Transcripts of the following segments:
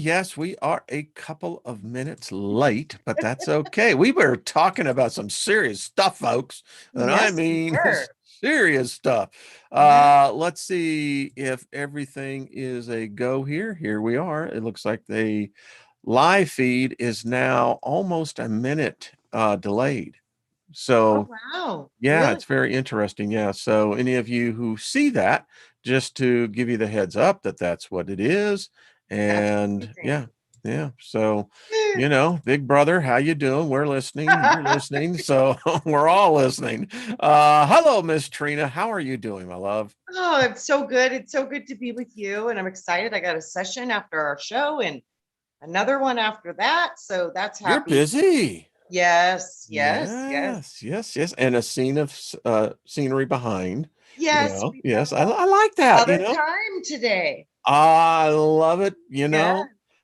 Yes, we are a couple of minutes late, but that's okay. We were talking about some serious stuff, folks, and I Yes, we mean were. serious stuff. Yeah. Let's see if everything is a go here. Here we are. It looks like the live feed is now almost a minute delayed. Oh, So wow. yeah, Really? it's very interesting. Yeah. So any of you who see that, just to give you the heads up that that's what it is. That's And amazing. yeah, yeah. So, Big Brother, how you doing? We're listening. You're listening. So we're all listening. Hello, Miss Trina. How are you doing, my love? Oh, it's so good. It's so good to be with you. And I'm excited. I got a session after our show and another one after that. So that's You're happy. busy. Yes, yes, yes. Yes, yes, yes. And a scene of scenery behind. Yes, we have Yes, I like that, other time today. I love it. Yeah,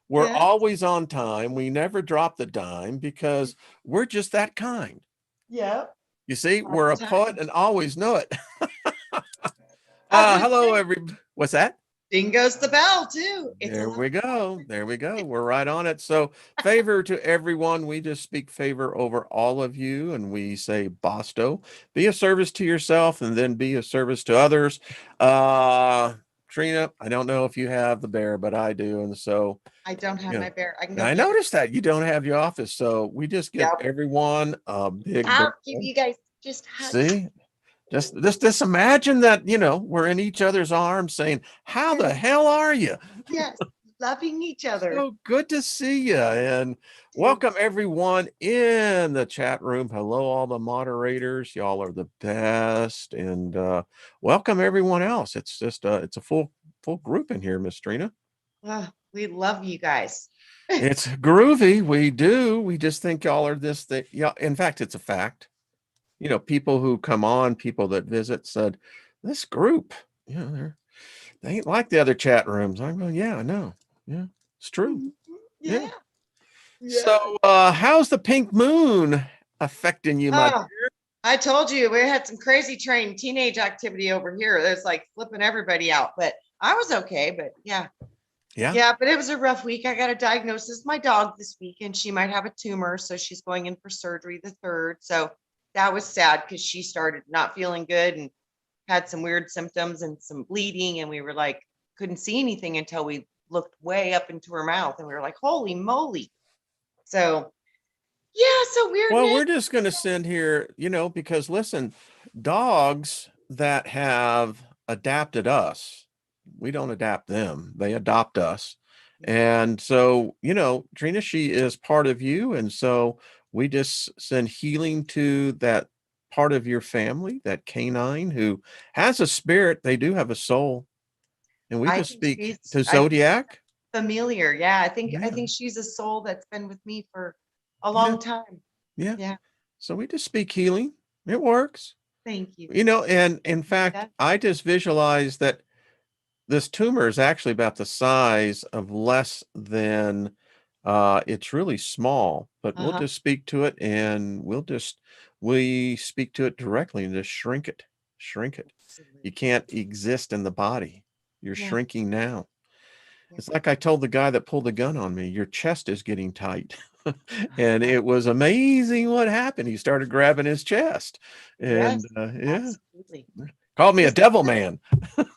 We're yeah, always on time. We never drop the dime because we're just that kind. yeah. You see, All we're the a poet time. and always know it. As they Hello, say, every. What's that? ding goes the bell, too. It's There 11 we o'clock. go. There we go. We're right on it. So, favor to everyone. We just speak favor over all of you, and we say, Bosto, be a service to yourself, and then be a service to others. Uh, Trina, I don't know if you have the bear, but I do, and so I don't have yeah. my bear. I can go I get it. noticed that you don't have your office, so we just give Yep. everyone a big bear I'll give hug. you guys just hugs. See, just imagine that we're in each other's arms, saying, "How the Yes, hell are you?" yes. Loving each other. So good to see you, and welcome everyone in the chat room. Hello, all the moderators. Y'all are the best, and welcome everyone else. It's a full group in here, Miss Trina. Oh, we love you guys. It's groovy. We do. We just think y'all are this thing. Yeah, in fact, it's a fact. People who come on, people that visit said, this group, they ain't like the other chat rooms. I'm going, yeah, I know. Yeah, it's true. Mhm. Yeah. Yeah, yeah. So how's the pink moon affecting you, my Oh, I told you we had some crazy train teenage activity over here. There's like flipping everybody out, but I was okay. But yeah, yeah? yeah, but it was a rough week. I got a diagnosis, my dog this week, and she might have a tumor. So she's going in for surgery the 3rd. So that was sad because she started not feeling good and had some weird symptoms and some bleeding. And we were like, couldn't see anything until we looked way up into her mouth. And we were like, holy moly. So yeah, so Well, weirdness. we're just going to send here, because listen, dogs that have adapted us, we don't adapt them, they adopt us. And so, Trina, she is part of you. And so we just send healing to that part of your family, that canine who has a spirit. They do have a soul. And we I just think speak to she's Zodiac. familiar. Yeah, I Yeah. think she's a soul that's been with me for a Yeah. long time. Yeah. Yeah, So we just speak healing. It works. thank you. And in It fact, does. I just visualized that this tumor is actually about the size of less than it's really small, but we'll Uh-huh. just speak to it and we speak to it directly and just shrink it. Shrink it. You Absolutely. can't exist in the body. You're Yeah, shrinking now. yeah. It's like I told the guy that pulled the gun on me, your chest is getting tight. And Uh-huh. it was amazing what happened. He started grabbing his chest. And Yes, yeah, absolutely. called me a This devil man.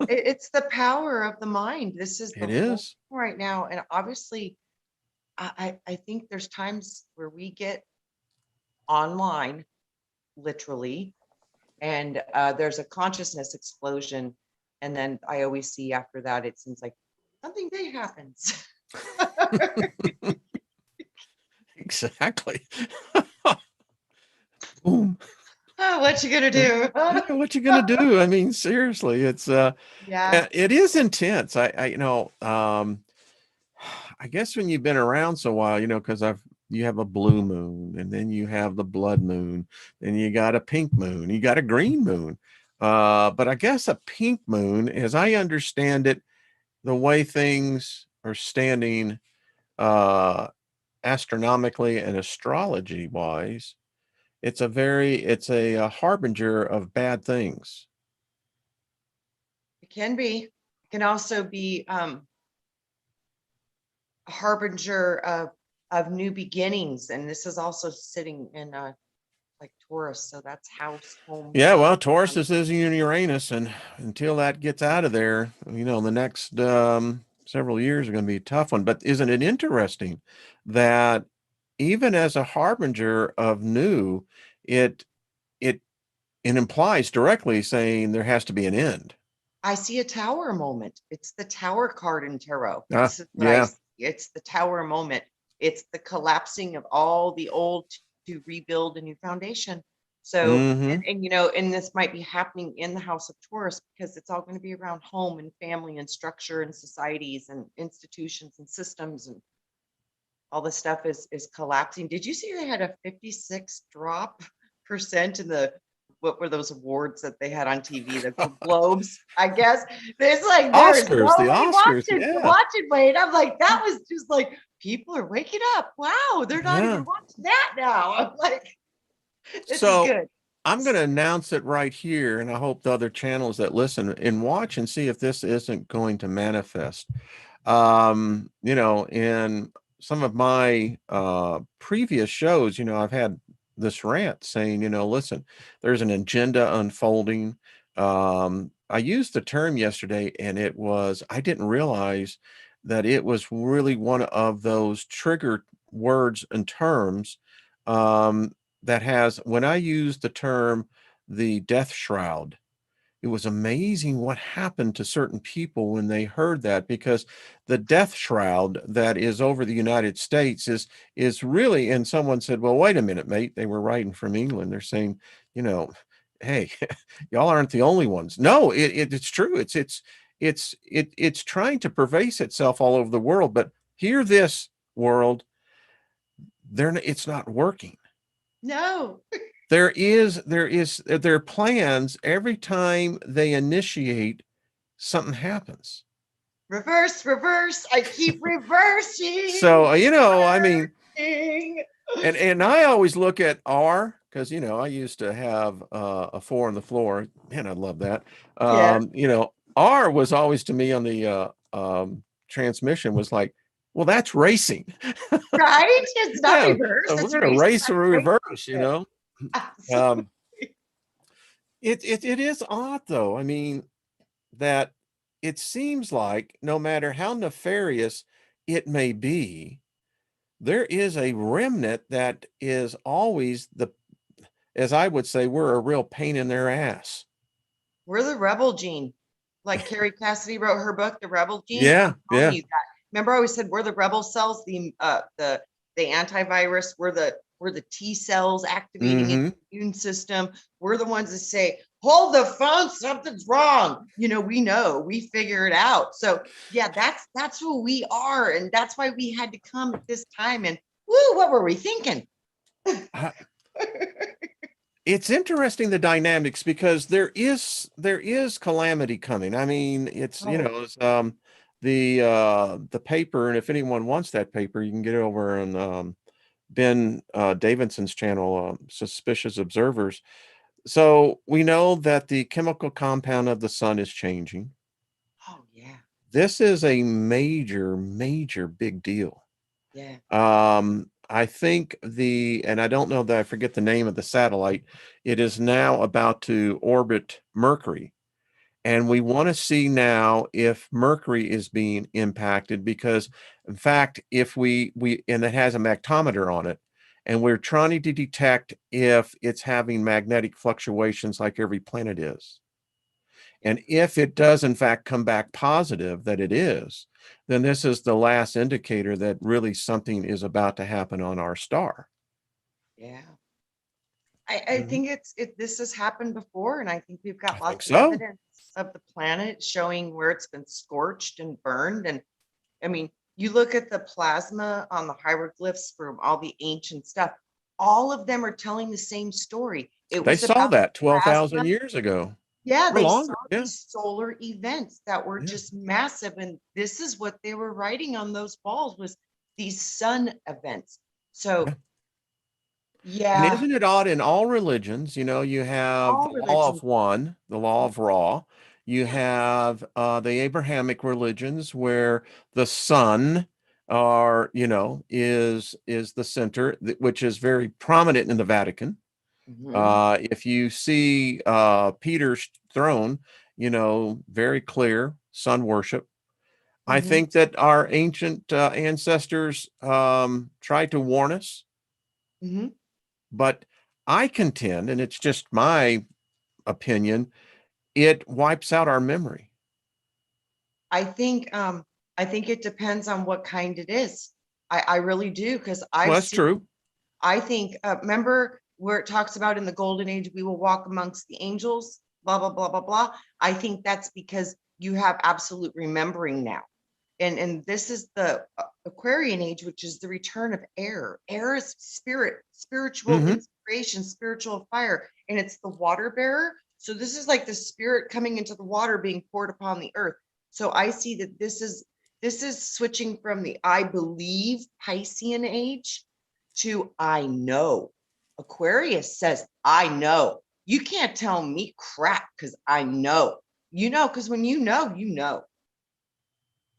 it's the power of the mind. This is It the whole is. thing right now. And obviously, I think there's times where we get online, literally, and there's a consciousness explosion. And then I always see after that, it seems like something big happens. Exactly. Boom. Oh, what you gonna do? Yeah, what you gonna do? I mean, seriously, Yeah, it is intense. I guess when you've been around so while, because you have a blue moon, and then you have the blood moon, then you got a pink moon, you got a green moon. But I guess a pink moon, as I understand it, the way things are standing uh astronomically and astrology wise, it's a harbinger of bad things. it can be. It can also be a harbinger of new beginnings, and this is also sitting in like Taurus, so that's house, home. Yeah, well, Taurus is in Uranus, and until that gets out of there, the next several years are going to be a tough one. But isn't it interesting that even as a harbinger of new, it it it implies directly saying there has to be an end. I see a tower moment. It's the tower card in tarot. Ah, This is what I yeah. see. It's the tower moment. It's the collapsing of all the old to rebuild a new foundation. So, Mm-hmm. and this might be happening in the house of Taurus because it's all going to be around home and family and structure and societies and institutions and systems, and all the stuff is collapsing. Did you see they had a 56 drop percent in the, what were those awards that they had on TV? The Globes, I guess. It's like there is Oscars, the nobody Oscars, yeah. watching, Wayne. I'm like, that was just like people are waking up. Wow, they're not Yeah. even watching that now. I'm like, this is So good. I'm going to announce it right here, and I hope the other channels that listen and watch and see if this isn't going to manifest. In some of my previous shows, I've had this rant saying, listen, there's an agenda unfolding. I used the term yesterday, and I didn't realize that it was really one of those trigger words and terms that has, when I used the term the death shroud, it was amazing what happened to certain people when they heard that, because the death shroud that is over the United States is really, and someone said, well, wait a minute, mate. They were writing from England. They're saying, hey, y'all aren't the only ones. No, it's true. It's trying to pervase itself all over the world, but hear this, world, it's not working. No, There are plans. Every time they initiate, something happens. reverse, reverse. I keep reversing. So, I mean, and I always look at R, because I used to have a 4 on the floor. Man, I love that. Yes, R was always, to me, on the transmission, was like, well, that's racing. right. It's not Yeah, reverse. we're It's going to racing. race or reverse. Absolutely. Um, it is odd, though. I mean, that it seems like no matter how nefarious it may be, there is a remnant that is always as I would say, we're a real pain in their ass. We're the rebel gene. Like Carrie Cassidy wrote her book, The Rebel Gene. Yeah, I'm telling yeah. you that. Remember, I always said we're the rebel cells, the antivirus, we're the T cells activating Mm-hmm. the immune system. We're the ones that say, hold the phone, something's wrong. We figure it out. So yeah, that's who we are. And that's why we had to come at this time. And woo, what were we thinking? It's interesting, the dynamics, because there is calamity coming. I mean, it's Oh, it's, the paper, and if anyone wants that paper, you can get it over on Ben Davidson's channel, Suspicious Observers. So we know that the chemical compound of the sun is changing. oh yeah, This is a major, major big deal. yeah. I think and I don't know, that I forget the name of the satellite. It is now about to orbit Mercury. And we want to see now if Mercury is being impacted, because in fact, if and it has a magnetometer on it, and we're trying to detect if it's having magnetic fluctuations like every planet is. And if it does, in fact, come back positive that it is, then this is the last indicator that really something is about to happen on our star. Yeah. I Mhm. think this has happened before, and I think we've I got think lots of so. evidence of the planet showing where it's been scorched and burned. And I mean, you look at the plasma on the hieroglyphs from all the ancient stuff, all of them are telling the same story. It They was saw about the that 12,000 plasma. years ago Yeah, or they saw longer. Yeah. these solar events that were Yeah. just massive, and this is what they were writing on those walls, was these sun events. Yeah. So And yeah, isn't it odd, in all religions, you have the all law of religions. one, the law of Ra. You Yeah. have the Abrahamic religions, where the sun are, you know, is the center, which is very prominent in the Vatican. If you see Peter's throne, you know, very clear sun worship. I think that our ancient ancestors tried to warn us, but I contend, and it's just my opinion, it wipes out our memory. I think it depends on what kind it is. I really do, because Well, I've that's seen, true. I think, remember where it talks about in the golden age, we will walk amongst the angels, blah, blah, blah, blah, blah. I think that's because you have absolute remembering now. And this is the Aquarian age, which is the return of air. Air is spirit, spiritual inspiration, spiritual fire, and it's the water bearer. So this is like the spirit coming into the water being poured upon the earth. So I see that this is switching from the I believe Piscean age to I know. Aquarius says, I know. You can't tell me crap because I know. You know, because when you know, you know.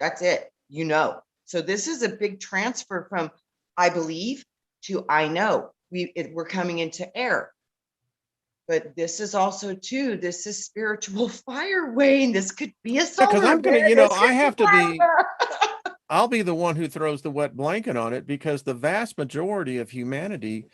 That's it, you know. So this is a big transfer from I believe to I know. We're coming into air. But this is also too, this is spiritual fire, Wayne. This could be a Yeah, because solar I'm gonna, bear. you know, This I could have be to be, whatever. I'll be the one who throws the wet blanket on it, because the vast majority of humanity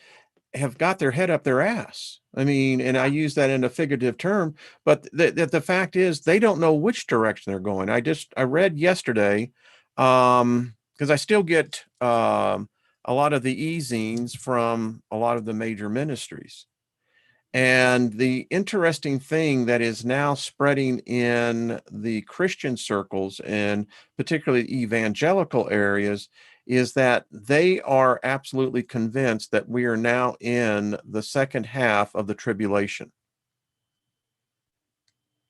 have got their head up their ass. I mean, and I use that in a figurative term, but the fact is they don't know which direction they're going. I read yesterday, because I still get a lot of the e-zines from a lot of the major ministries. And the interesting thing that is now spreading in the Christian circles, and particularly evangelical areas, is that they are absolutely convinced that we are now in the second half of the tribulation.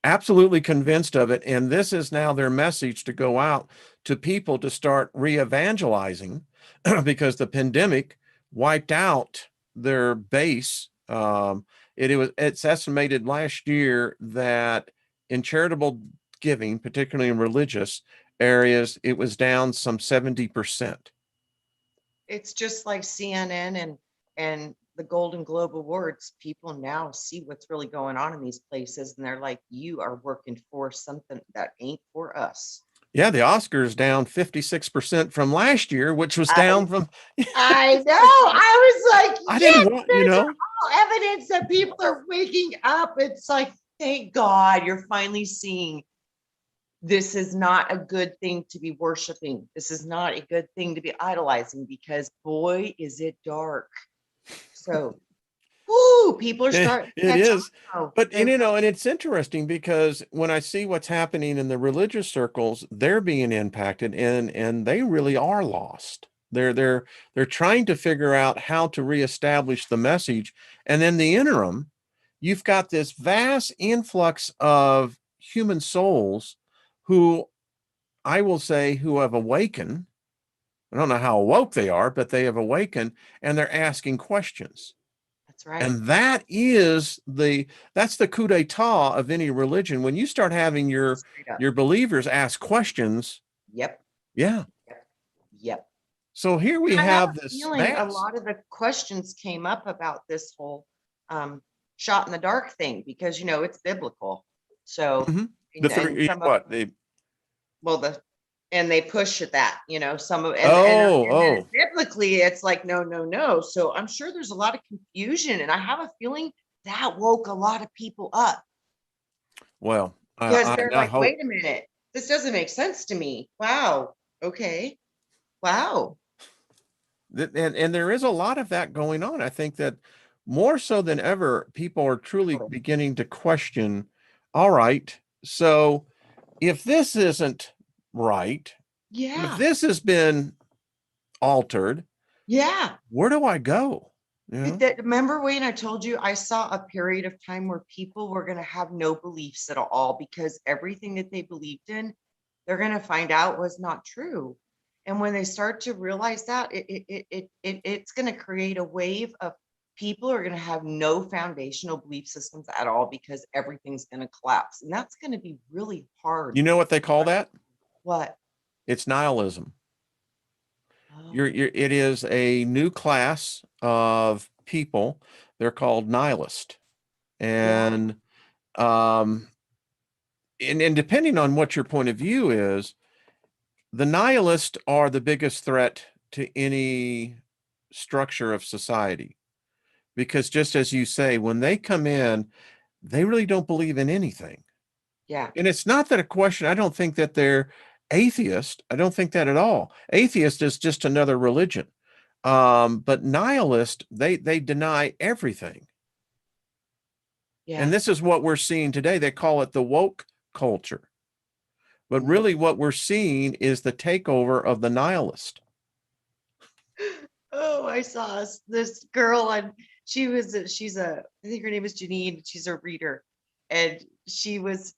Absolutely convinced of it. And this is now their message to go out to people to start re-evangelizing because the pandemic wiped out their base. It's estimated last year that in charitable giving, particularly in religious areas, it was down some 70%. It's just like CNN and the Golden Globe Awards. People now see what's really going on in these places, and they're like, you are working for something that ain't for us. Yeah, the Oscars down 56% from last year, which was I down from. I know. I was like, I yes, didn't want, you these are know. all evidence that people are waking up. It's like, thank God you're finally seeing this is not a good thing to be worshiping. This is not a good thing to be idolizing, because boy, is it dark. So, whoo, people are starting to It catch is. on. But, and, you know, and it's interesting because when I see what's happening in the religious circles, they're being impacted, and they really are lost. They're trying to figure out how to reestablish the message. And then the interim, you've got this vast influx of human souls who, I will say, who have awakened. I don't know how awoke they are, but they have awakened, and they're asking questions. That's right. And that's the coup d'etat of any religion. When you start having Straight up. your believers ask questions, Yep. yeah. Yep. Yep. So here we I have have a this feeling a mass. lot of the questions came up about this whole shot in the dark thing, because it's biblical. So, Mhm. The and three some of, what they well, and they push at that, some of, and then oh biblically it's like, no, no, no. So I'm sure there's a lot of confusion, and I have a feeling that woke a lot of people up, well, because I they're now like, hope. wait a minute, this doesn't make sense to me. Wow. Okay. Wow. And there is a lot of that going on. I think that more so than ever, people are truly Total. beginning to question, all right, so if this isn't right, if Yeah. this has been altered, Yeah. where do I go? You know? Remember, Wayne, I told you I saw a period of time where people were going to have no beliefs at all, because everything that they believed in, they're going to find out was not true. And when they start to realize that, it's going to create a wave of people who are going to have no foundational belief systems at all, because everything's going to collapse. And that's going to be really hard. You know what they call that? What? It's nihilism. It is a new class of people. They're called nihilist. Yeah. And um and depending on what your point of view is, the nihilists are the biggest threat to any structure of society. Because just as you say, when they come in, they really don't believe in anything. Yeah. And it's not that a question, I don't think that they're atheist. I don't think that at all. Atheist is just another religion. But nihilist, they deny everything. And Yeah. this is what we're seeing today. They call it the woke culture. But Mhm. really what we're seeing is the takeover of the nihilist. Oh, I saw this girl and I think her name is Janine. She's a reader. And she was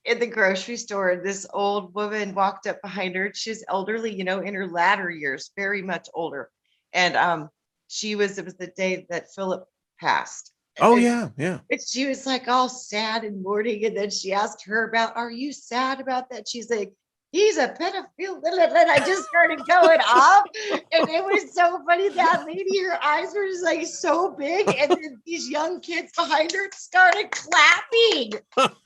in the grocery store and this old woman walked up behind her. She's elderly, in her latter years, very much older. And it was the day that Philip passed. Oh yeah, yeah. And she was like all sad and mourning. And then she asked her about, are you sad about that? She's like, he's a pedophile. And I just started going off. And it was so funny. That lady, her eyes were just like so big. And then these young kids behind her started clapping.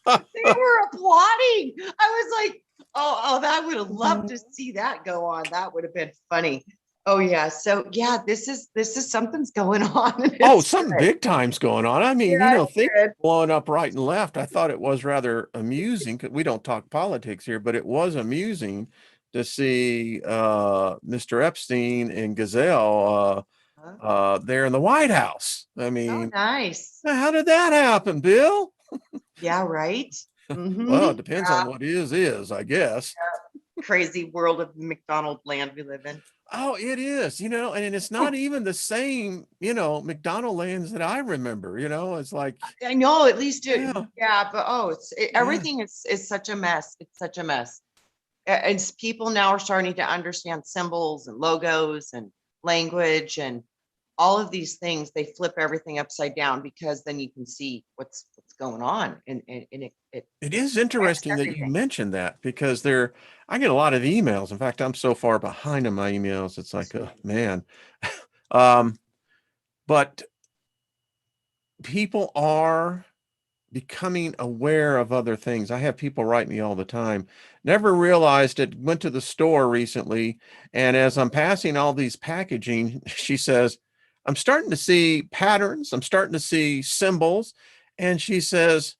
They were applauding. I was like, oh, I would have loved to see that go on. That would have been funny. Oh yeah. So yeah, this is something's going on. And Oh, it's something good. big time's going on. I mean, Yeah, it's things good. blowing up right and left. I thought it was rather amusing because we don't talk politics here, but it was amusing to see Mr. Epstein and Gazelle Huh? there in the White House. I Oh, mean, nice. how did that happen, Bill? Yeah, right. Well, Mm-hmm. it depends on what is, I guess. Crazy world of McDonald land we live in. Oh, it is, and it's not even the same, McDonald lands that I remember, it's like, I know, at least yeah, yeah, but yeah. everything is such a mess. It's such a mess. And people now are starting to understand symbols and logos and language and all of these things. They flip everything upside down because then you can see what's going on, and it It is affects interesting that you everything. mentioned that because I get a lot of emails. In fact, I'm so far behind on my emails. It's like, oh, man. Um, but people are becoming aware of other things. I have people write me all the time. Never realized it. Went to the store recently, and as I'm passing all these packaging, she says, I'm starting to see patterns. I'm starting to see symbols. And she says,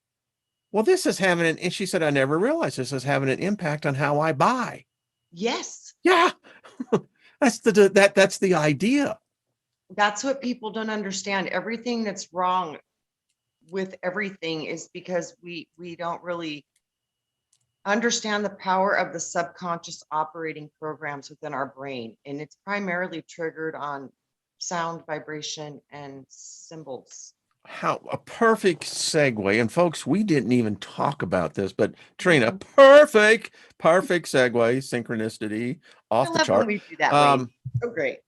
well, this is having and she said, I never realized this is having an impact on how I buy. Yes, Yeah. That's the idea. that's what people don't understand. Everything that's wrong with everything is because we don't really understand the power of the subconscious operating programs within our brain, and it's primarily triggered on sound, vibration, and symbols. How a perfect segue. And folks, we didn't even talk about this, but Trina, Mhm. perfect segue, synchronicity I off the love when chart. we do that, Wayne. Um, So great.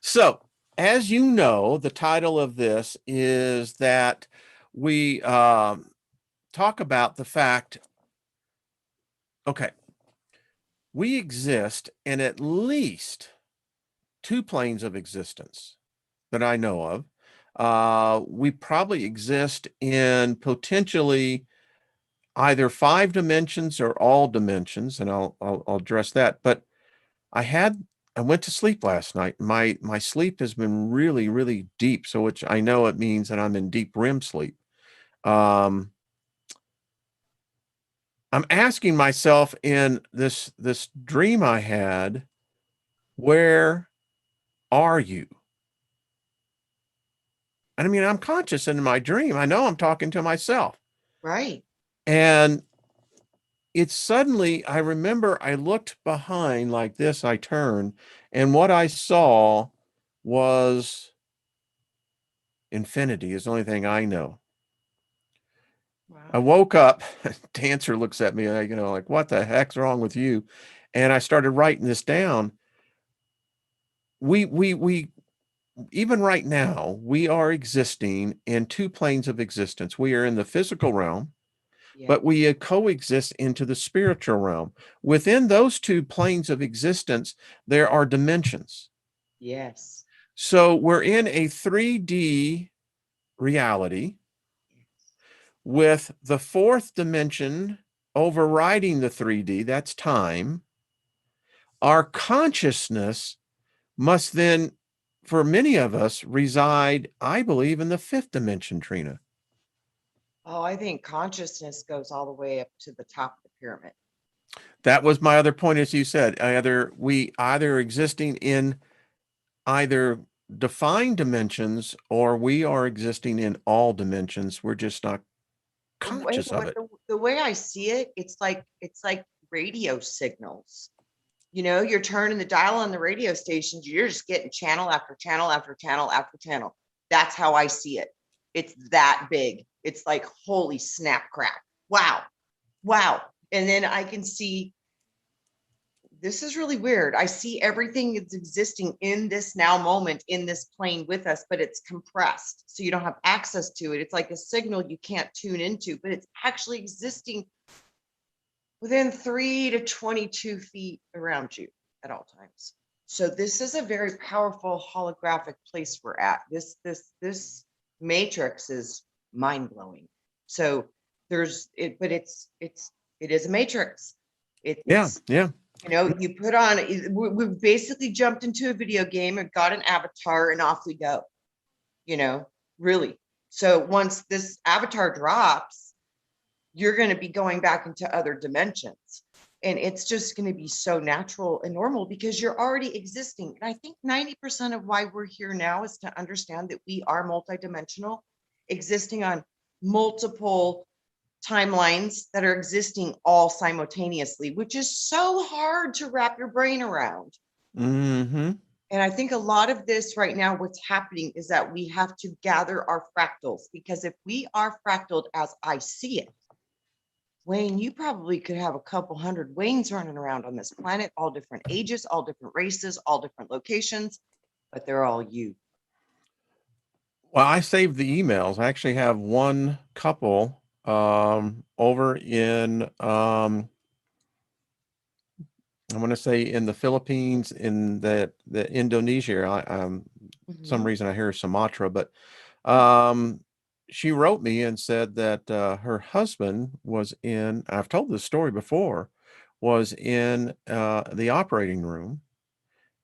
so as you know, the title of this is that we talk about the fact, okay, we exist in at least two planes of existence that I know of. We probably exist in potentially either five dimensions or all dimensions, and I'll address that. But I went to sleep last night. My sleep has been really, really deep, so which I know it means that I'm in deep REM sleep. Um, I'm asking myself in this dream I had, where are you? And I mean, I'm conscious in my dream. I know I'm talking to myself. Right. And it's suddenly, I remember I looked behind like this, I turned, and what I saw was infinity, is the only thing I know. I Wow. woke up, Dancer looks at me, like, what the heck's wrong with you? And I started writing this down. We even right now, we are existing in two planes of existence. We are in the physical realm, Yeah. but we coexist into the spiritual realm. Within those two planes of existence, there are dimensions. Yes. So we're in a 3D reality with the fourth dimension overriding the 3D, that's time. Our consciousness must then, for many of us, reside, I believe, in the fifth dimension, Trina. Oh, I think consciousness goes all the way up to the top of the pyramid. That was my other point, as you said. We either existing in either defined dimensions or we are existing in all dimensions. We're just not conscious of it. The way I see it, it's like radio signals. You know, you're turning the dial on the radio stations, you're just getting channel after channel after channel after channel. That's how I see it. It's that big. It's like, holy snap crap. Wow. Wow. And then I can see, this is really weird. I see everything that's existing in this now moment in this plane with us, but it's compressed. So you don't have access to it. It's like a signal you can't tune into, but it's actually existing within 3 to 22 feet around you at all times. So this is a very powerful holographic place we're at. This matrix is mind-blowing. So there's it, but it is a matrix. It's Yeah. you know, you put on, we've basically jumped into a video game and got an avatar and off we go, you know, really. So once this avatar drops, you're going to be going back into other dimensions. And it's just going to be so natural and normal because you're already existing. And I think 90% of why we're here now is to understand that we are multidimensional, existing on multiple timelines that are existing all simultaneously, which is so hard to wrap your brain around. Mm-hmm. And I think a lot of this right now, what's happening is that we have to gather our fractals, because if we are fractaled as I see it, Wayne, you probably could have a couple hundred Waynes running around on this planet, all different ages, all different races, all different locations, but they're all you. Well, I saved the emails. I actually have one couple over in I want to say in the Philippines, in the Indonesia. Some reason I hear Sumatra, but um, she wrote me and said that her husband was in. I've told this story before. Was in the operating room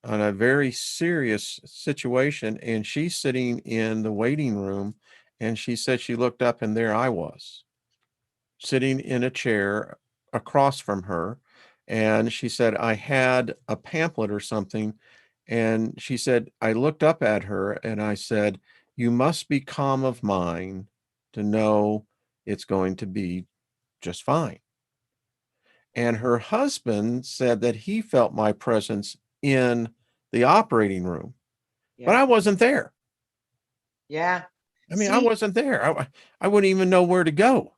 on a very serious situation, and she's sitting in the waiting room, and she said she looked up, and there I was, sitting in a chair across from her. And she said, I had a pamphlet or something. And she said, I looked up at her and I said, you must be calm of mind to know it's going to be just fine. And her husband said that he felt my presence in the operating room, but Yeah. I wasn't there. Yeah. I mean, I See, wasn't there. I wouldn't even know where to go.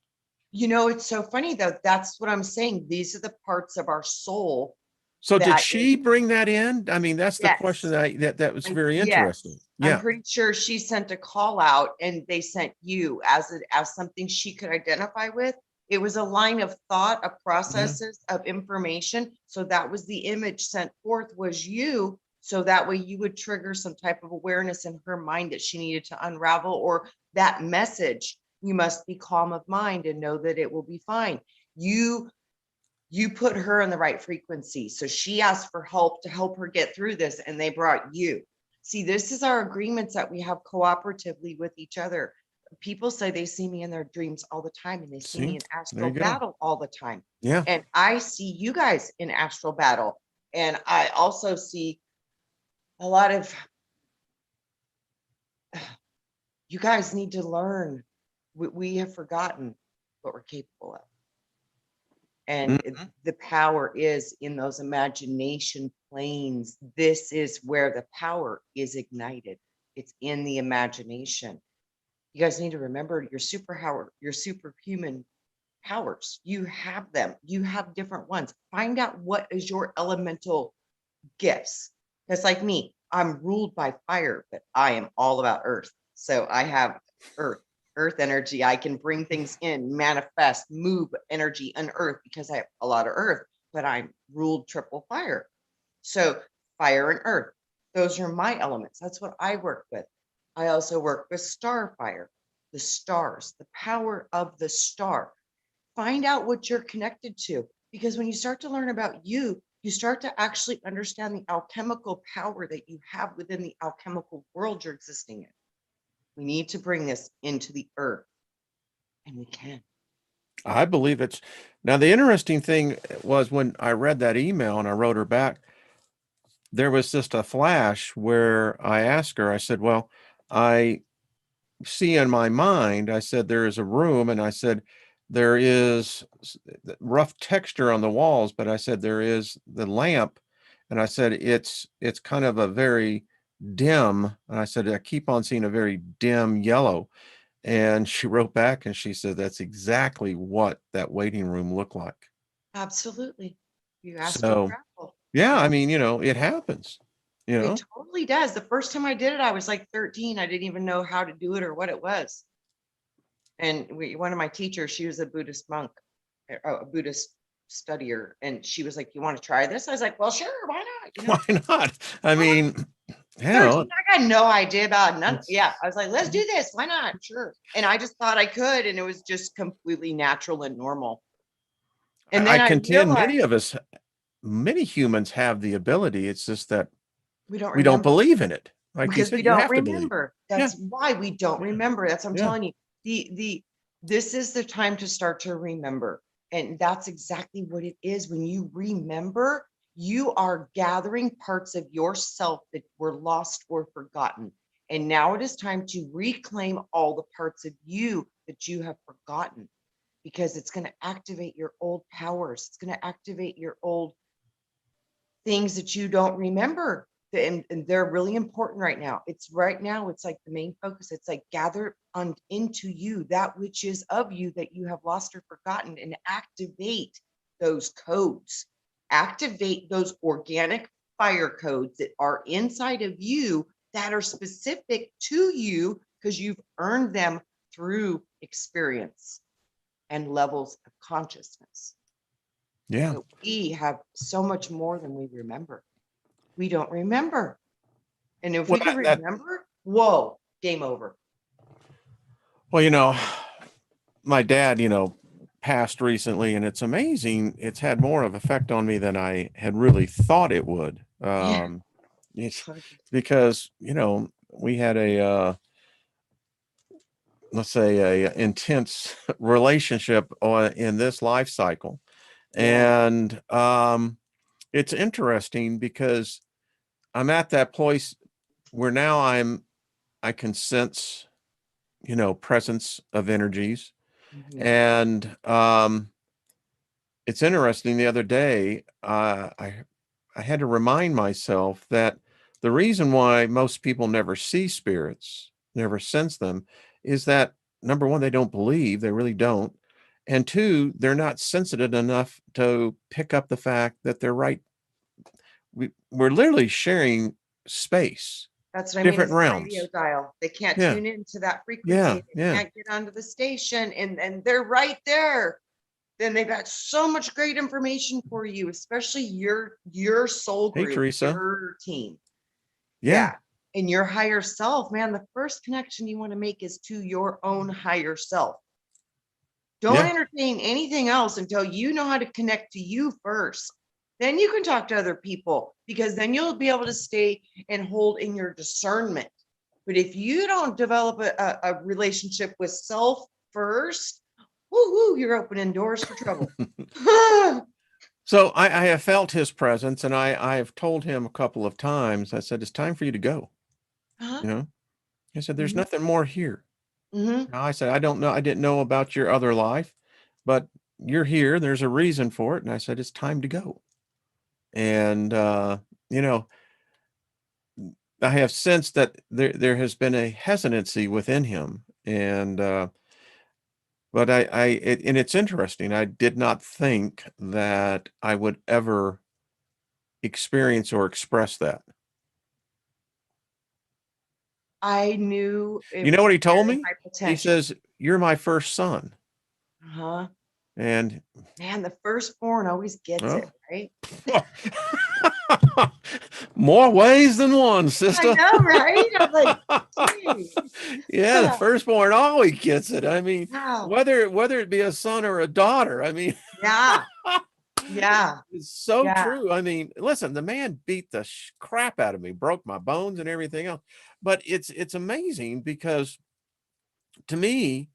you know, it's so funny though. That's what I'm saying. These are the parts of our soul So did that she bring that in? I mean, that's the question yes, that was very interesting. yes. I'm Yeah. pretty sure she sent a call out and they sent you as something she could identify with. It was a line of thought, of Yeah. processes, of information. So that was the image sent forth was you. So that way you would trigger some type of awareness in her mind that she needed to unravel, or that message. You must be calm of mind and know that it will be fine. You put her in the right frequency. So she asked for help to help her get through this, and they brought you. See, this is our agreements that we have cooperatively with each other. People say they see me in their dreams all the time, and they see me See, in there astral you go. battle all the time. Yeah. And I see you guys in astral battle. And I also see a lot of, you guys need to learn. We have forgotten what we're capable of. And Mhm. the power is in those imagination planes. This is where the power is ignited. It's in the imagination. You guys need to remember your superhuman powers. You have them. You have different ones. Find out what is your elemental gifts. Because like me, I'm ruled by fire, but I am all about earth. So I have earth. earth energy. I can bring things in, manifest, move energy on earth because I have a lot of earth, but I'm ruled triple fire. So fire and earth, those are my elements. That's what I work with. I also work with star fire, the stars, the power of the star. Find out what you're connected to, because when you start to learn about you, you start to actually understand the alchemical power that you have within the alchemical world you're existing in. We need to bring this into the earth, and we can. I believe it's now. The interesting thing was when I read that email and I wrote her back, there was just a flash where I asked her, I said, well, I see in my mind, I said, there is a room, and I said, there is rough texture on the walls, but I said, there is the lamp, and I said, it's kind of a very dim, and I said, I keep on seeing a very dim yellow. And she wrote back and she said, that's exactly what that waiting room looked like. Absolutely. You astral So, travel. yeah, I Yeah, mean, it happens, you it know. totally does. The first time I did it, I was like 13. I didn't even know how to do it or what it was. And one of my teachers, she was a Buddhist monk, a Buddhist studier, and she was like, "You want to try this?" I was like, "Well, sure, why not?" Why not? I Well, mean, 13, I got no idea about none. it's, Yeah, I was like, "Let's do this. Why not?" Sure. And I just thought I could, and it was just completely natural and normal. And I then I contend realized many humans have the ability. It's just that we don't we don't remember. believe in it. Like you Because we said, you don't have to believe. remember. Yeah, That's why we don't yeah, remember. That's what I'm yeah. telling you. The this is the time to start to remember. And that's exactly what it is. When you remember, you are gathering parts of yourself that were lost or forgotten. And now it is time to reclaim all the parts of you that you have forgotten, because it's going to activate your old powers. It's going to activate your old things that you don't remember. And they're really important right now. It's right now, it's like the main focus. It's like gather on into you that which is of you that you have lost or forgotten, and activate those codes, activate those organic fire codes that are inside of you that are specific to you because you've earned them through experience and levels of consciousness. Yeah. But we have so much more than we remember. We don't remember. And if Well, we could that remember, whoa, game over. well, my dad, passed recently, and it's amazing. It's had more of effect on me than I had really thought it would. Yeah. It's because, we had let's say a intense relationship in this life cycle. Yeah. And it's interesting because I'm at that place where now I can sense, presence of energies. Mhm. And it's interesting. The other day, I had to remind myself that the reason why most people never see spirits, never sense them, is that number one, they don't believe, they really don't. And two, they're not sensitive enough to pick up the fact that they're right. We're literally sharing space, That's what I mean. different It's a radio realms. dial. They can't Yeah, tune into that frequency. yeah, They yeah. can't get onto the station, and they're right there. Then they've got so much great information for you, especially your soul Hey, group, Teresa. your team. Yeah, Yeah. And your higher self, man, the first connection you want to make is to your own higher self. Don't yeah. entertain anything else until you know how to connect to you first. Then you can talk to other people, because then you'll be able to stay and hold in your discernment. But if you don't develop a relationship with self first, woo, you're opening doors for trouble. So I have felt his presence, and I have told him a couple of times. I said, "It's time for you to go." Uh-huh. You know, I said, "There's Mhm. nothing more here." Mhm. Now, I said, "I don't know. I didn't know about your other life, but you're here. There's a reason for it." And I said, "It's time to go." And you know, I have sensed that there has been a hesitancy within him, and but and it's interesting. I did not think that I would ever experience or express that. I knew it You know was what he told very me? high He potential. says, "You're my first son." Uh-huh. And Man, the firstborn always gets it, well, right? more ways than one, I sister. know, right? I'm like, geez. Yeah, the firstborn always gets it. I mean, Wow. whether it be a son or a daughter, I mean, Yeah. Yeah. it's so Yeah. true. I mean, listen, the man beat the crap out of me, broke my bones and everything else. But it's amazing because to me,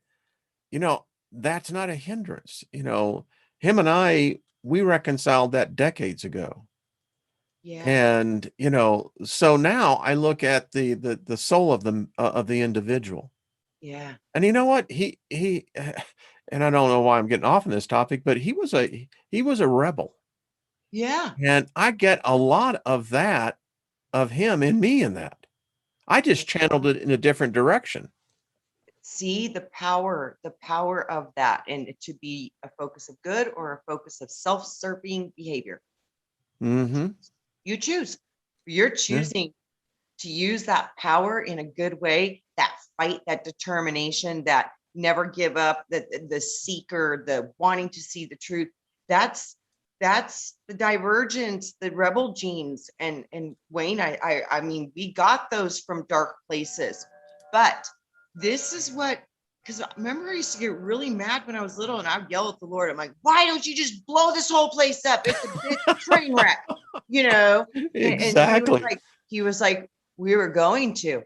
you know, that's not a hindrance. You know, him and I, we reconciled that decades ago. Yeah. And, you know, so now I look at the soul of the individual. Yeah. And you know what? He and I don't know why I'm getting off on this topic, but he was a rebel. Yeah. And I get a lot of that of him in me in that. I just channeled Uh-huh. it in a different direction. See the power of that, and it to be a focus of good or a focus of self-serving behavior. Mm-hmm. You choose. You're Yeah. choosing to use that power in a good way, that fight, that determination, that never give up, the seeker, the wanting to see the truth. That's the divergence, the rebel genes. And Wayne, I mean, we got those from dark places, but this is what, because I remember I used to get really mad when I was little and I would yell at the Lord. I'm like, why don't you just blow this whole place up? It's a train wreck, you know? And Exactly. he was like, we were going to.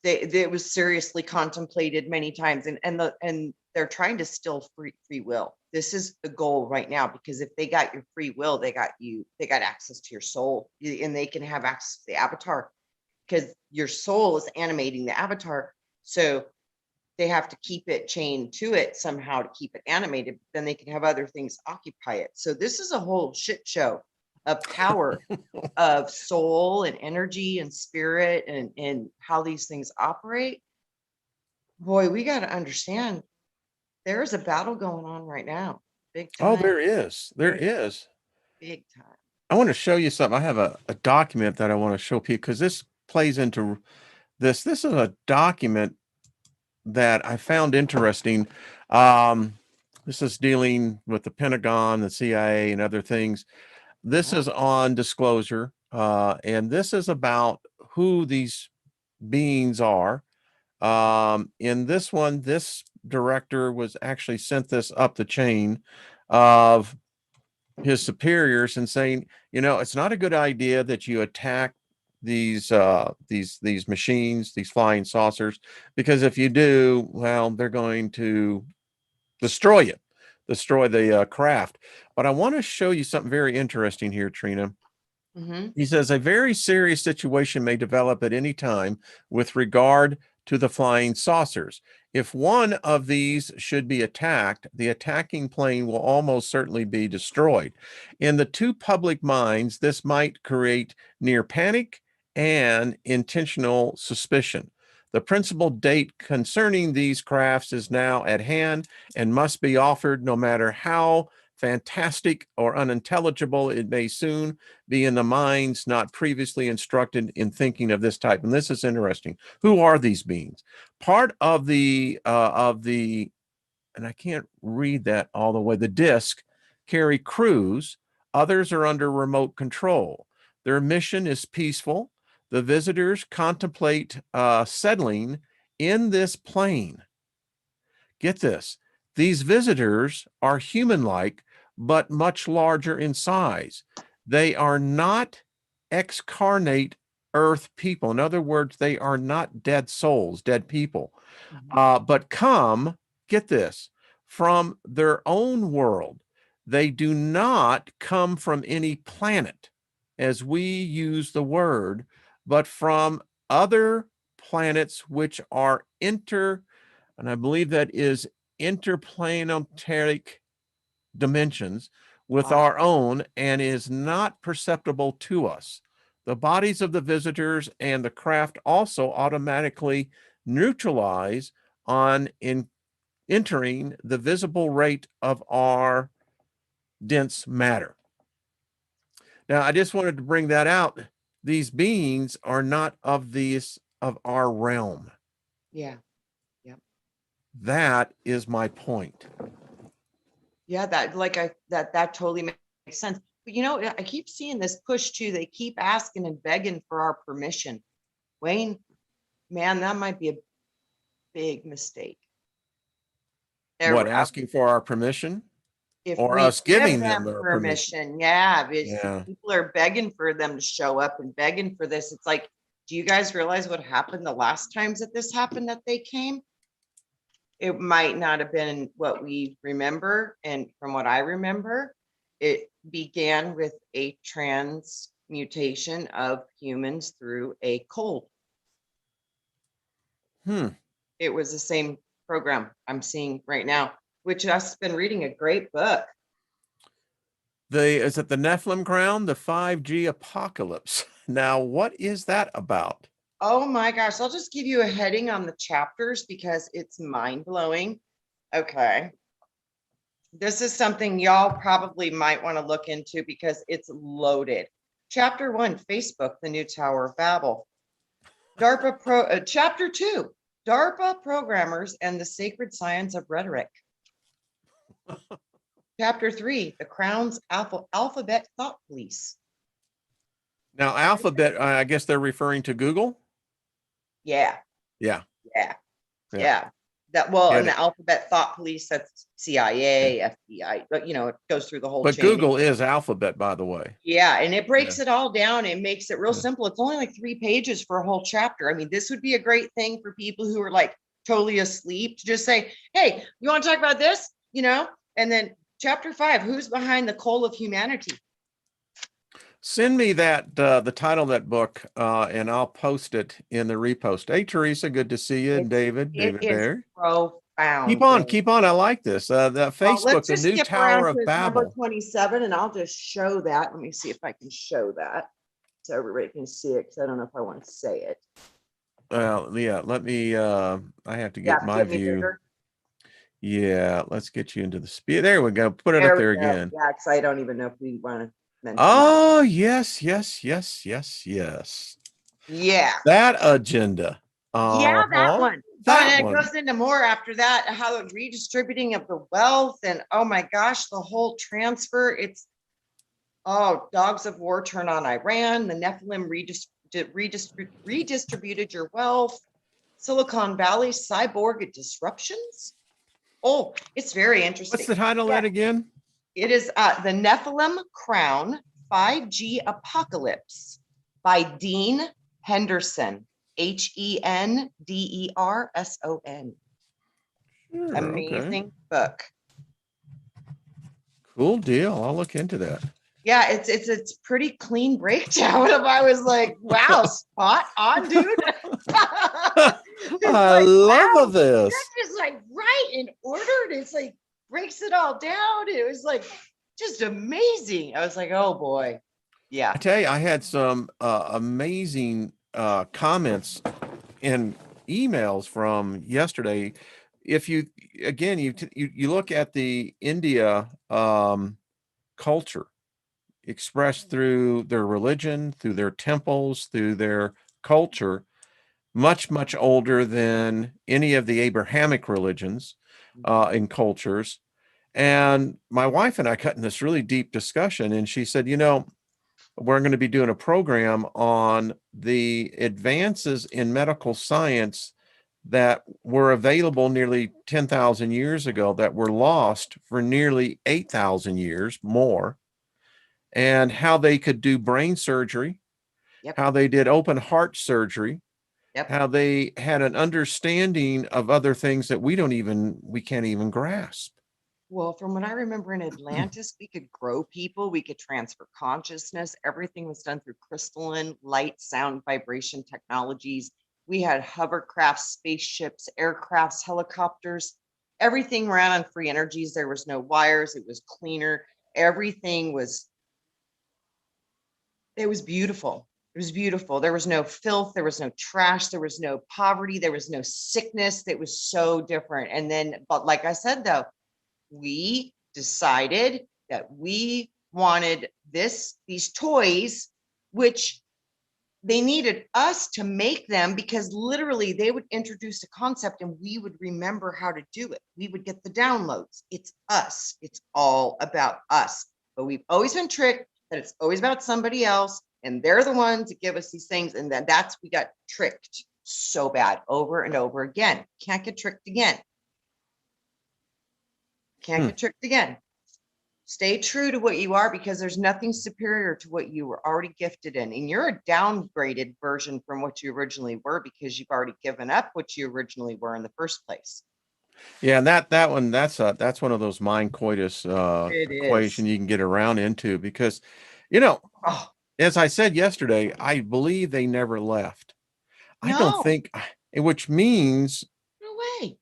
It was seriously contemplated many times, and they're trying to steal free will. This is the goal right now, because if they got your free will, they got you. They got access to your soul, and they can have access to the avatar because your soul is animating the avatar. So they have to keep it chained to it somehow to keep it animated. Then they can have other things occupy it. So this is a whole shit show of power of soul and energy and spirit and how these things operate. Boy, we got to understand there is a battle going on right now. Big Oh, time. there is. There There's is. big time. I want to show you something. I have a document that I want to show people because this plays into this. This is a document that I found interesting. Um, this is dealing with the Pentagon, the CIA, and other things. This Uh-huh. is on disclosure, and this is about who these beings are. In this one, this director was actually sent this up the chain of his superiors and saying, you know, it's not a good idea that you attack these machines, these flying saucers, because if you do, well, they're going to destroy you, destroy the craft. But I want to show you something very interesting here, Trina. Mm-hmm. He says a very serious situation may develop at any time with regard to the flying saucers. If one of these should be attacked, the attacking plane will almost certainly be destroyed. In the two public minds, this might create near panic and intentional suspicion. The principal date concerning these crafts is now at hand and must be offered no matter how fantastic or unintelligible it may soon be in the minds not previously instructed in thinking of this type. And this is interesting. Who are these beings? Part of the, and I can't read that all the way, the disc carry crews. Others are under remote control. Their mission is peaceful. The visitors contemplate settling in this plane. Get this. These visitors are human-like, but much larger in size. They are not excarnate earth people. In other words, they are not dead souls, dead people, Mm-hmm. but come, get this, from their own world. They do not come from any planet, as we use the word, but from other planets which are and I believe that is interplanetary dimensions with Wow. our own and is not perceptible to us. The bodies of the visitors and the craft also automatically neutralize on entering the visible rate of our dense matter. Now, I just wanted to bring that out. These beings are not of of our realm. Yeah. Yep. That is my point. Yeah, that totally makes sense. But you know, I keep seeing this push too. They keep asking and begging for our permission. Wayne, man, that might be a big mistake. What, They're, asking for our permission if or we us give giving them them their permission? permission, yeah, Yeah. people are begging for them to show up and begging for this. It's like, do you guys realize what happened the last times that this happened, that they came? It might not have been what we remember. And from what I remember, it began with a transmutation of humans through a cold. It was the same program I'm seeing right now, which I've been reading a great book. Is it the Nephilim crown, the 5G apocalypse? Now, what is that about? Oh my gosh, I'll just give you a heading on the chapters because it's mind blowing. Okay. This is something y'all probably might want to look into because it's loaded. Chapter 1, Facebook, the new Tower of Babel. Chapter 2, DARPA programmers and the sacred science of rhetoric. Chapter 3, the Crown's alphabet thought police. Now, alphabet, I guess they're referring to Google. Yeah. Yeah. Yeah. Yeah. Yeah. That, well, Yeah, and the alphabet thought police, that's CIA, FBI, but you know, it goes through the whole but chain. Google is alphabet, by the way. Yeah, and it breaks it all down and makes it real Yeah. simple. It's only like 3 pages for a whole chapter. I mean, this would be a great thing for people who are like totally asleep to just say, hey, you want to talk about this? You know, and then chapter 5, who's behind the coal of humanity? Send me that the title of that book, and I'll post it in the repost. Hey, Teresa, good to see you. And It David is Bear. profound. Keep on. I like this. The Well, Facebook, let's the just new skip Tower around of to number Babel. 27, and I'll just show that. Let me see if I can show that so everybody can see it, because I don't know if I want to say it. Well, yeah, let me, I have to Yeah, get my get me view. bigger. Yeah, let's get you into the speed. There we go. Put it There up we there go. again. Yeah, because I don't even know if we want to mention that. Oh, yes, yes, yes, yes, yes. Yeah. That agenda. Yeah, that one. Oh, That and it one. goes into more after that, how the redistributing of the wealth, and oh my gosh, the whole transfer. It's, oh, dogs of war turn on Iran, the Nephilim redistributed your wealth, Silicon Valley cyborg disruptions. Oh, it's very interesting. What's the title of that again? It is the Nephilim Crown 5G Apocalypse by Dean Henderson. Henderson. Sure, Amazing okay. book. Cool deal. I'll look into that. Yeah, it's pretty clean breakdown. If I was like, wow, spot on, dude. I love this. That's just like right in order. It's like breaks it all down. It was like just amazing. I was like, oh boy. Yeah. I tell you, I had some amazing comments and emails from yesterday. If you, again, you look at the India culture expressed through their religion, through their temples, through their culture, much, much older than any of the Abrahamic religions and cultures. And my wife and I got in this really deep discussion, and she said, you know, we're going to be doing a program on the advances in medical science that were available nearly 10,000 years ago that were lost for nearly 8,000 years more, and how they could do brain surgery, how they did open heart surgery, how they had an understanding of other things that we can't even grasp. Well, from what I remember in Atlantis, we could grow people, we could transfer consciousness. Everything was done through crystalline light, sound, vibration technologies. We had hovercrafts, spaceships, aircrafts, helicopters. Everything ran on free energies. There was no wires. It was cleaner. Everything was, it was beautiful. It was beautiful. There was no filth. There was no trash. There was no poverty. There was no sickness. It was so different. And then, but like I said, though, we decided that we wanted these toys, which they needed us to make them, because literally they would introduce a concept and we would remember how to do it. We would get the downloads. It's us. It's all about us. But we've always been tricked that it's always about somebody else, and they're the ones that give us these things. And then we got tricked so bad over and over again. Can't get tricked again. Can't get tricked again. Stay true to what you are, because there's nothing superior to what you were already gifted in. And you're a downgraded version from what you originally were, because you've already given up what you originally were in the first place. Yeah, and that one, that's one of those mind coitus It equation is. you can get around into, because, you know, Oh, as I said yesterday, I believe they never left. I don't no, think, which means, no way.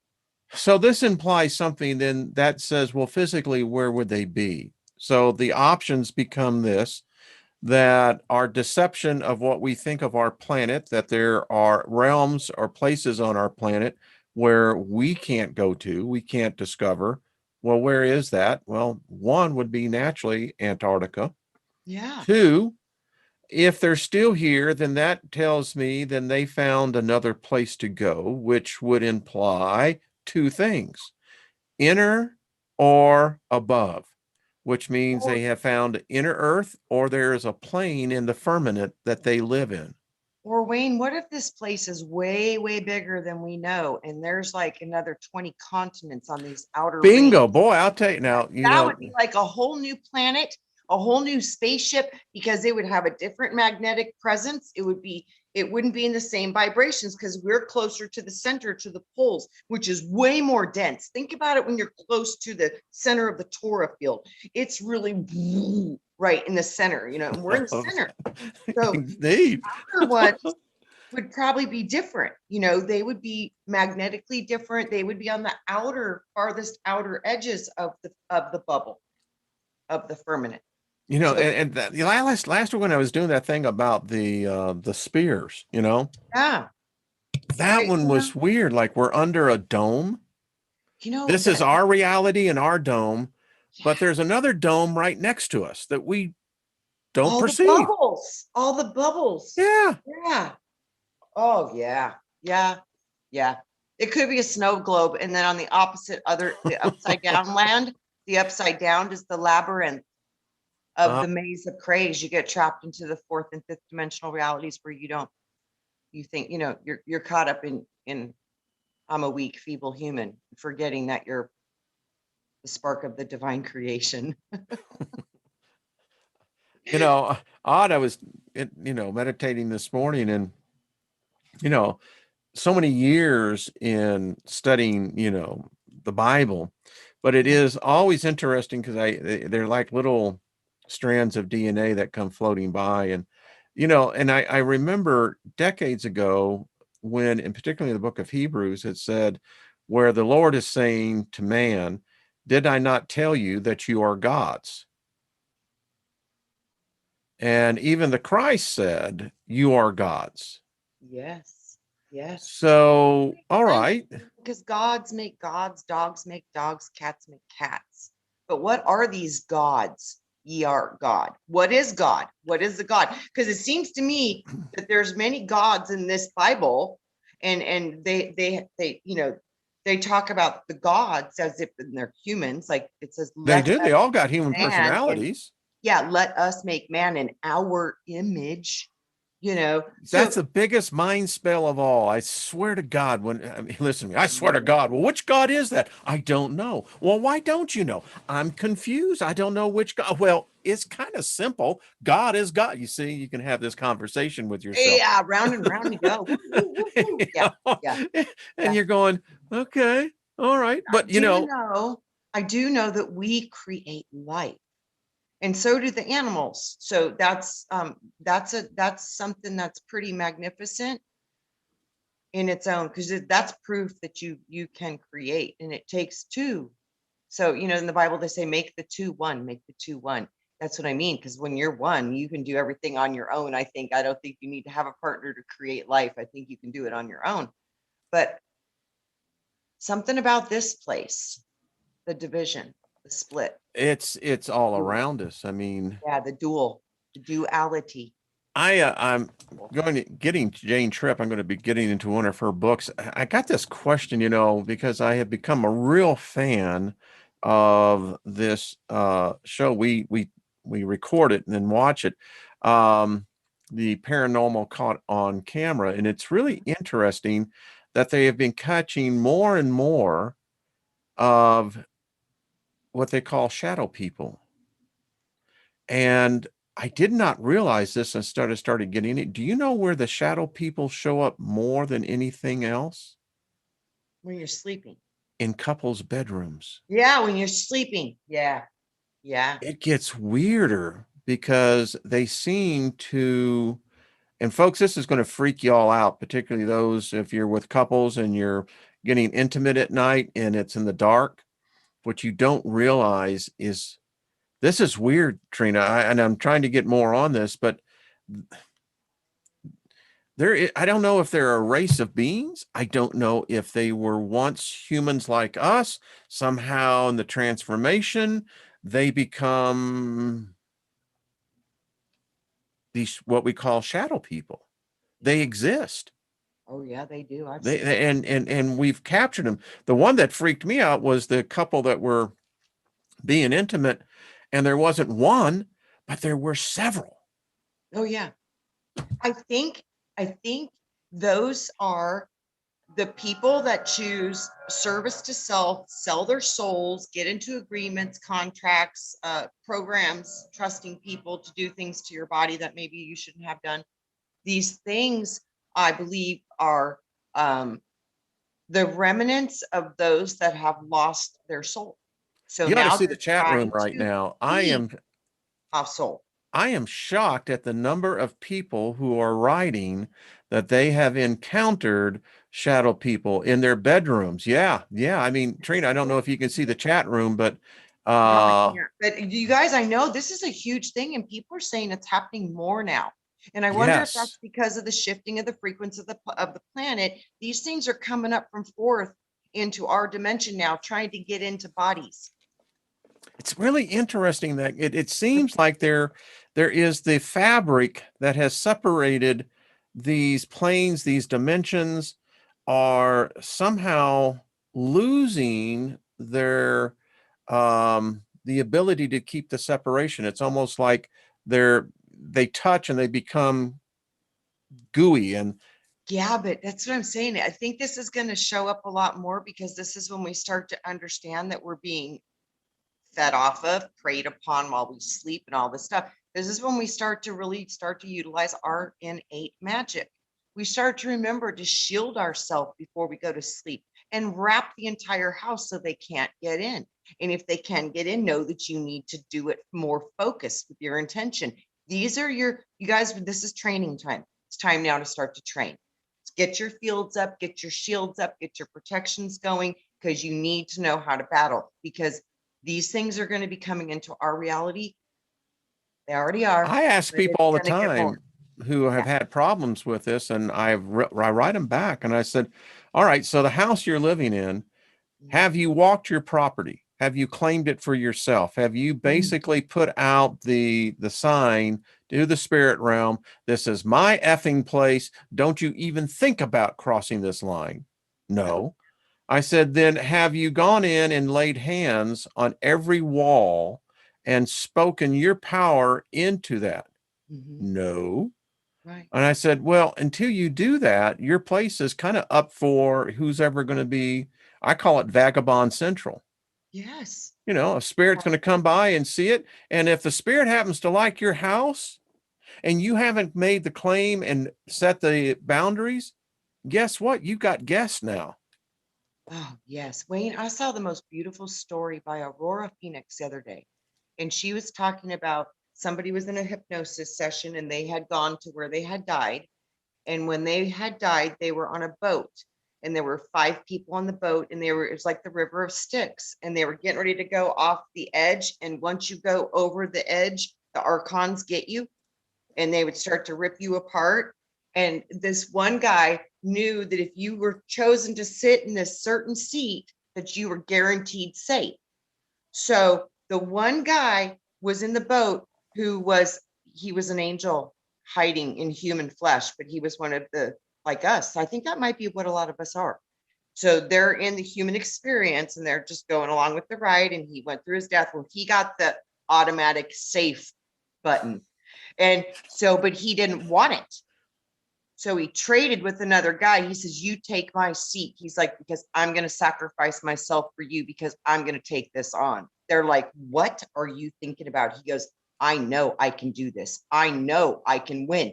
so this implies something then that says, well, physically, where would they be? So the options become this, that our deception of what we think of our planet, that there are realms or places on our planet where we can't go to, we can't discover. Well, where is that? Well, one would be naturally Antarctica. Yeah. Two, if they're still here, then that tells me then they found another place to go, which would imply two things: inner or above, which means Or, they have found inner earth, or there is a plane in the firmament that they live in. or Wayne, what if this place is way, way bigger than we know, and there's like another 20 continents on these outer rings? Bingo, boy, I'll tell you now, That would be like a whole new planet, a whole new spaceship, because it would have a different magnetic presence. It wouldn't be in the same vibrations, because we're closer to the center, to the poles, which is way more dense. Think about it when you're close to the center of the Torah field. It's really right in the center, and we're in the center. So indeed. outer ones would probably be different. They would be magnetically different. They would be on the farthest outer edges of the bubble, of the firmament. So And that, last week when I was doing that thing about the spears, yeah, that one was weird. Like, we're under a dome. This is that, our reality and our dome, but yeah, there's another dome right next to us that we don't all the perceive. bubbles, all the bubbles. Yeah. Yeah. Oh yeah. Yeah. Yeah. It could be a snow globe. And then on the the upside down land, the upside down is the labyrinth of Uh, the maze of craze. You get trapped into the fourth and fifth dimensional realities where you think, you're caught up in I'm a weak, feeble human, forgetting that you're the spark of the divine creation. odd. I was, meditating this morning, and, you know, so many years in studying, the Bible, but it Yeah. is always interesting because they're like little strands of DNA that come floating by. And, and I remember decades ago when, in particularly the book of Hebrews, it said, where the Lord is saying to man, did I not tell you that you are gods? And even the Christ said, you are gods. Yes. Yes. So, all Sense, right. because gods make gods, dogs make dogs, cats make cats. But what are these gods? Ye are God. What is God? What is the God? Because it seems to me that there's many gods in this Bible, and they talk about the gods as if they're humans. Like it says, They let do. us They all got human man in personalities. yeah, let us make man in our image. That's So the biggest mind spell of all. I swear to God, listen to me, I swear to God. Well, which God is that? I don't know. Well, why don't you know? I'm confused. I don't know which God. Well, it's kind of simple. God is God. You see, you can have this conversation with yourself. yeah, round and round you go. Woo, woo, woo, woo. You Yeah, know? yeah, And yeah. you're going, okay, all right. I But, do know, I do know that we create life, and so do the animals. So that's something that's pretty magnificent in its own, because that's proof that you can create, and it takes two. So in the Bible they say make the two one, make the two one. That's what I mean, because when you're one, you can do everything on your own. I don't think you need to have a partner to create life. I think you can do it on your own. But something about this place, the division, the split, it's all dual. around us. I mean, Yeah, the duality. I'm going to getting Jane Tripp. I'm going to be getting into one of her books. I got this question, because I have become a real fan of this show. We record it and then watch it. The Paranormal Caught on Camera, and it's really interesting that they have been catching more and more of what they call shadow people. And I did not realize this and started getting it. Do you know where the shadow people show up more than anything else? When you're sleeping. In couples' bedrooms. Yeah, when you're sleeping. Yeah. Yeah. It gets weirder because they seem to, and folks, this is going to freak you all out, particularly those if you're with couples and you're getting intimate at night and it's in the dark. What you don't realize is this is weird, Trina, and I'm trying to get more on this, but I don't know if they're a race of beings. I don't know if they were once humans like us. Somehow in the transformation, they become these what we call shadow people. They exist. Oh yeah, they do. I've They seen it. and we've captured them. The one that freaked me out was the couple that were being intimate, and there wasn't one, but there were several. Oh yeah. I think those are the people that choose service to self, sell their souls, get into agreements, contracts, programs, trusting people to do things to your body that maybe you shouldn't have done. These things, I believe, are the remnants of those that have lost their soul. So You ought to now see the they're chat room trying right to now. feed off soul. I am shocked at the number of people who are writing that they have encountered shadow people in their bedrooms. Yeah, yeah. I mean, Trina, I don't know if you can see the chat room, but No, I can't. But you guys, I know this is a huge thing, and people are saying it's happening more now. And I wonder if that's yes, because of the shifting of the frequency of the planet. These things are coming up from forth into our dimension now, trying to get into bodies. it's really interesting that it seems like there is the fabric that has separated these planes, these dimensions are somehow losing their the ability to keep the separation. It's almost like they touch and they become gooey. And Yeah, but that's what I'm saying. I think this is going to show up a lot more because this is when we start to understand that we're being fed off of, preyed upon while we sleep and all this stuff. This is when we start to really start to utilize our innate magic. We start to remember to shield ourselves before we go to sleep and wrap the entire house so they can't get in. And if they can get in, know that you need to do it more focused with your intention. These are you guys, this is training time. It's time now to start to train. Get your fields up, get your shields up, get your protections going, because you need to know how to battle, because these things are going to be coming into our reality. They already are, I ask but people it's all the going to get more. time who have Yeah. had problems with this, and I write them back and I said, all right, so the house you're living in, Mhm. have you walked your property? Have you claimed it for yourself? Have you Mhm. basically put out the sign to the spirit realm? This is my effing place. Don't you even think about crossing this line? No. No. I said, then have you gone in and laid hands on every wall and spoken your power into that? Mhm. No. Right. And I said, well, until you do that, your place is kind of up for who's ever going to be. I call it Vagabond Central. Yes. A spirit's going to come by and see it. And if the spirit happens to like your house and you haven't made the claim and set the boundaries, guess what? You've got guests now. Oh, yes. Wayne, I saw the most beautiful story by Aurora Phoenix the other day. And she was talking about somebody was in a hypnosis session and they had gone to where they had died. And when they had died, they were on a boat and there were 5 people on the boat and it was like the river of Styx and they were getting ready to go off the edge. And once you go over the edge, the archons get you and they would start to rip you apart. And this one guy knew that if you were chosen to sit in this certain seat, that you were guaranteed safe. So the one guy was in the boat he was an angel, hiding in human flesh, but he was one of the, like us. I think that might be what a lot of us are. So they're in the human experience and they're just going along with the ride. And he went through his death. Well, he got the automatic safe button. And so, but he didn't want it. So he traded with another guy. He says, you take my seat. He's like, because I'm going to sacrifice myself for you because I'm going to take this on. They're like, what are you thinking about? He goes, I know I can do this. I know I can win.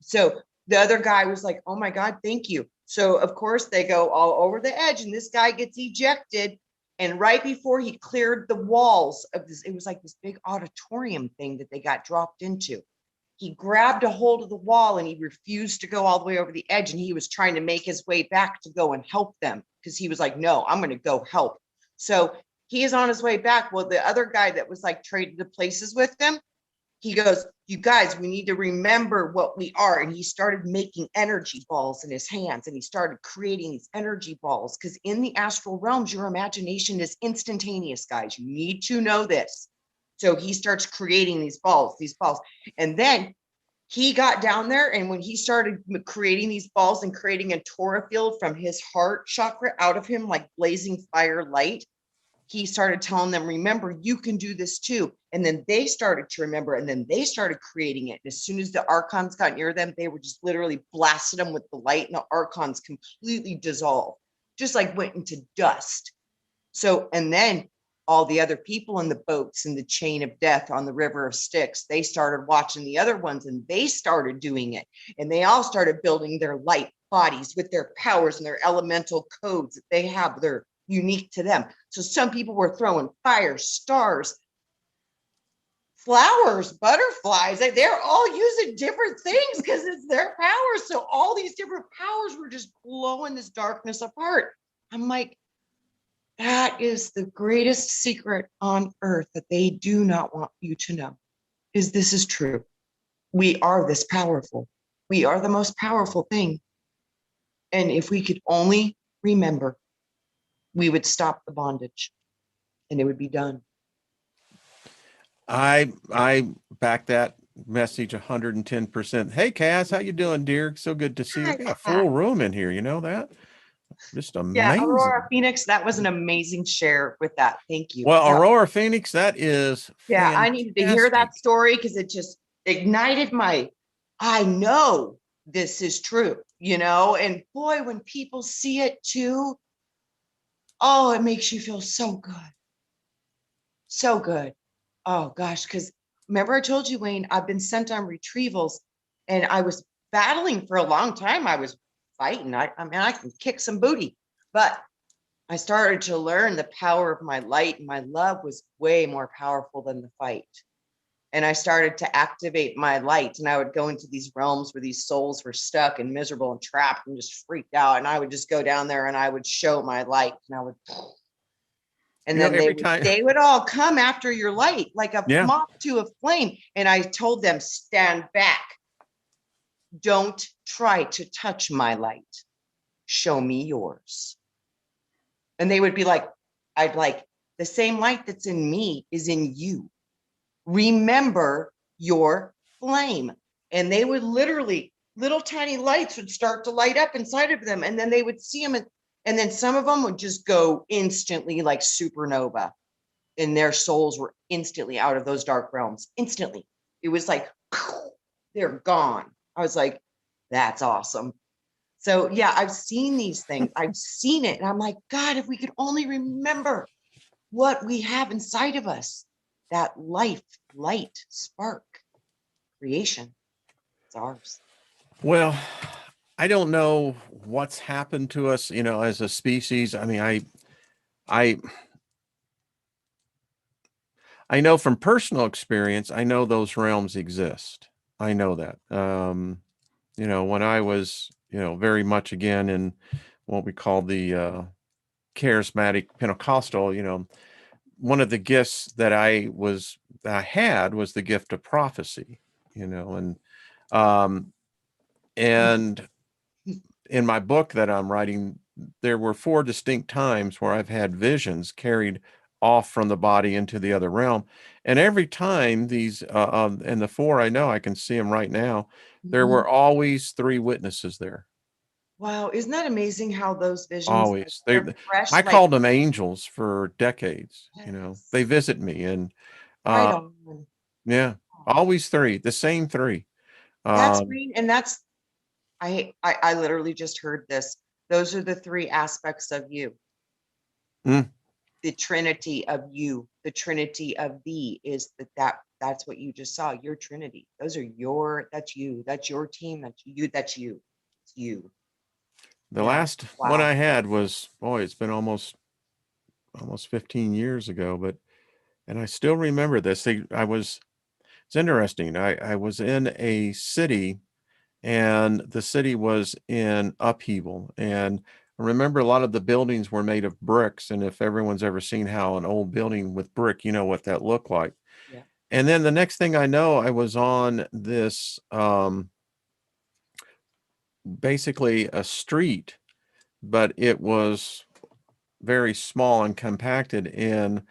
So the other guy was like, oh my God, thank you. So of course they go all over the edge and this guy gets ejected. And right before he cleared the walls of this, it was like this big auditorium thing that they got dropped into. He grabbed a hold of the wall and he refused to go all the way over the edge. And he was trying to make his way back to go and help them because he was like, no, I'm going to go help. So he is on his way back. Well, the other guy that was like traded to places with him, he goes, you guys, we need to remember what we are. And he started making energy balls in his hands and he started creating these energy balls because in the astral realms, your imagination is instantaneous, guys. You need to know this. So he starts creating these balls. And then he got down there. And when he started creating these balls and creating a Torah field from his heart chakra out of him, like blazing fire light, he started telling them, remember, you can do this too. And then they started to remember, and then they started creating it. And as soon as the archons got near them, they were just literally blasting them with the light, and the archons completely dissolved, just like went into dust. So, and then all the other people in the boats in the chain of death on the river of Styx, they started watching the other ones and they started doing it. And they all started building their light bodies with their powers and their elemental codes that they have. They're unique to them. So some people were throwing fire, stars, flowers, butterflies. They're all using different things because it's their powers. So all these different powers were just blowing this darkness apart. I'm like, that is the greatest secret on earth that they do not want you to know, is this is true. We are this powerful. We are the most powerful thing. And if we could only remember, we would stop the bondage and it would be done. I back that message 110%. Hey Cass, how you doing, dear? So good to see you. We got a full room in here, you know that? Just amazing. Yeah, Aurora Phoenix, that was an amazing share with that. Thank you. Well, Yeah. Aurora Phoenix, that is fantastic. I needed to hear that story because it just ignited I know this is true, and boy, when people see it too, oh, it makes you feel so good. So good. Oh gosh, because remember I told you, Wayne, I've been sent on retrievals and I was battling for a long time. I was fighting. I mean, I can kick some booty, but I started to learn the power of my light, and my love was way more powerful than the fight. And I started to activate my light, and I would go into these realms where these souls were stuck and miserable and trapped and just freaked out. And I would just go down there and I would show my light, and I would, and then they would all come after your light like a moth to a flame. And I told them, stand back. Don't try to touch my light. Show me yours. And they would be like, I'd like, the same light that's in me is in you. Remember your flame. And they would literally, little tiny lights would start to light up inside of them. And then they would see them. And then some of them would just go instantly like supernova. And their souls were instantly out of those dark realms. Instantly. It was like, they're gone. I was like, that's awesome. So yeah, I've seen these things. I've seen it. And I'm like, God, if we could only remember what we have inside of us, that life, light, spark, creation, it's ours. Well, I don't know what's happened to us, as a species. I mean, I know from personal experience, I know those realms exist. I know that. When I was, very much again in what we call the charismatic Pentecostal, one of the gifts that I had was the gift of prophecy, and in my book that I'm writing, there were 4 distinct times where I've had visions carried off from the body into the other realm. And every time these, and the four I know, I can see them right now, there Mhm. were always three witnesses there. Wow, isn't that amazing how those visions, like, Always. they're fresh, I like called them angels for decades. They yes, visit me, and right uh, on. yeah, always three, the same three. That's Um, green, and that's I literally just heard this. Those are the three aspects of you. mm, The trinity of you, the trinity of thee is that's what you just saw, your trinity. Those are that's you, that's your team, that's you, it's you. the Yeah, last one wow. I had was, boy, it's been almost 15 years ago, but and I still remember this. It's interesting. I was in a city, and the city was in upheaval. And I remember a lot of the buildings were made of bricks. And if everyone's ever seen how an old building with brick, you know what that looked like. Yeah. And then the next thing I know, I was on this, basically a street, but it was very small and compacted. And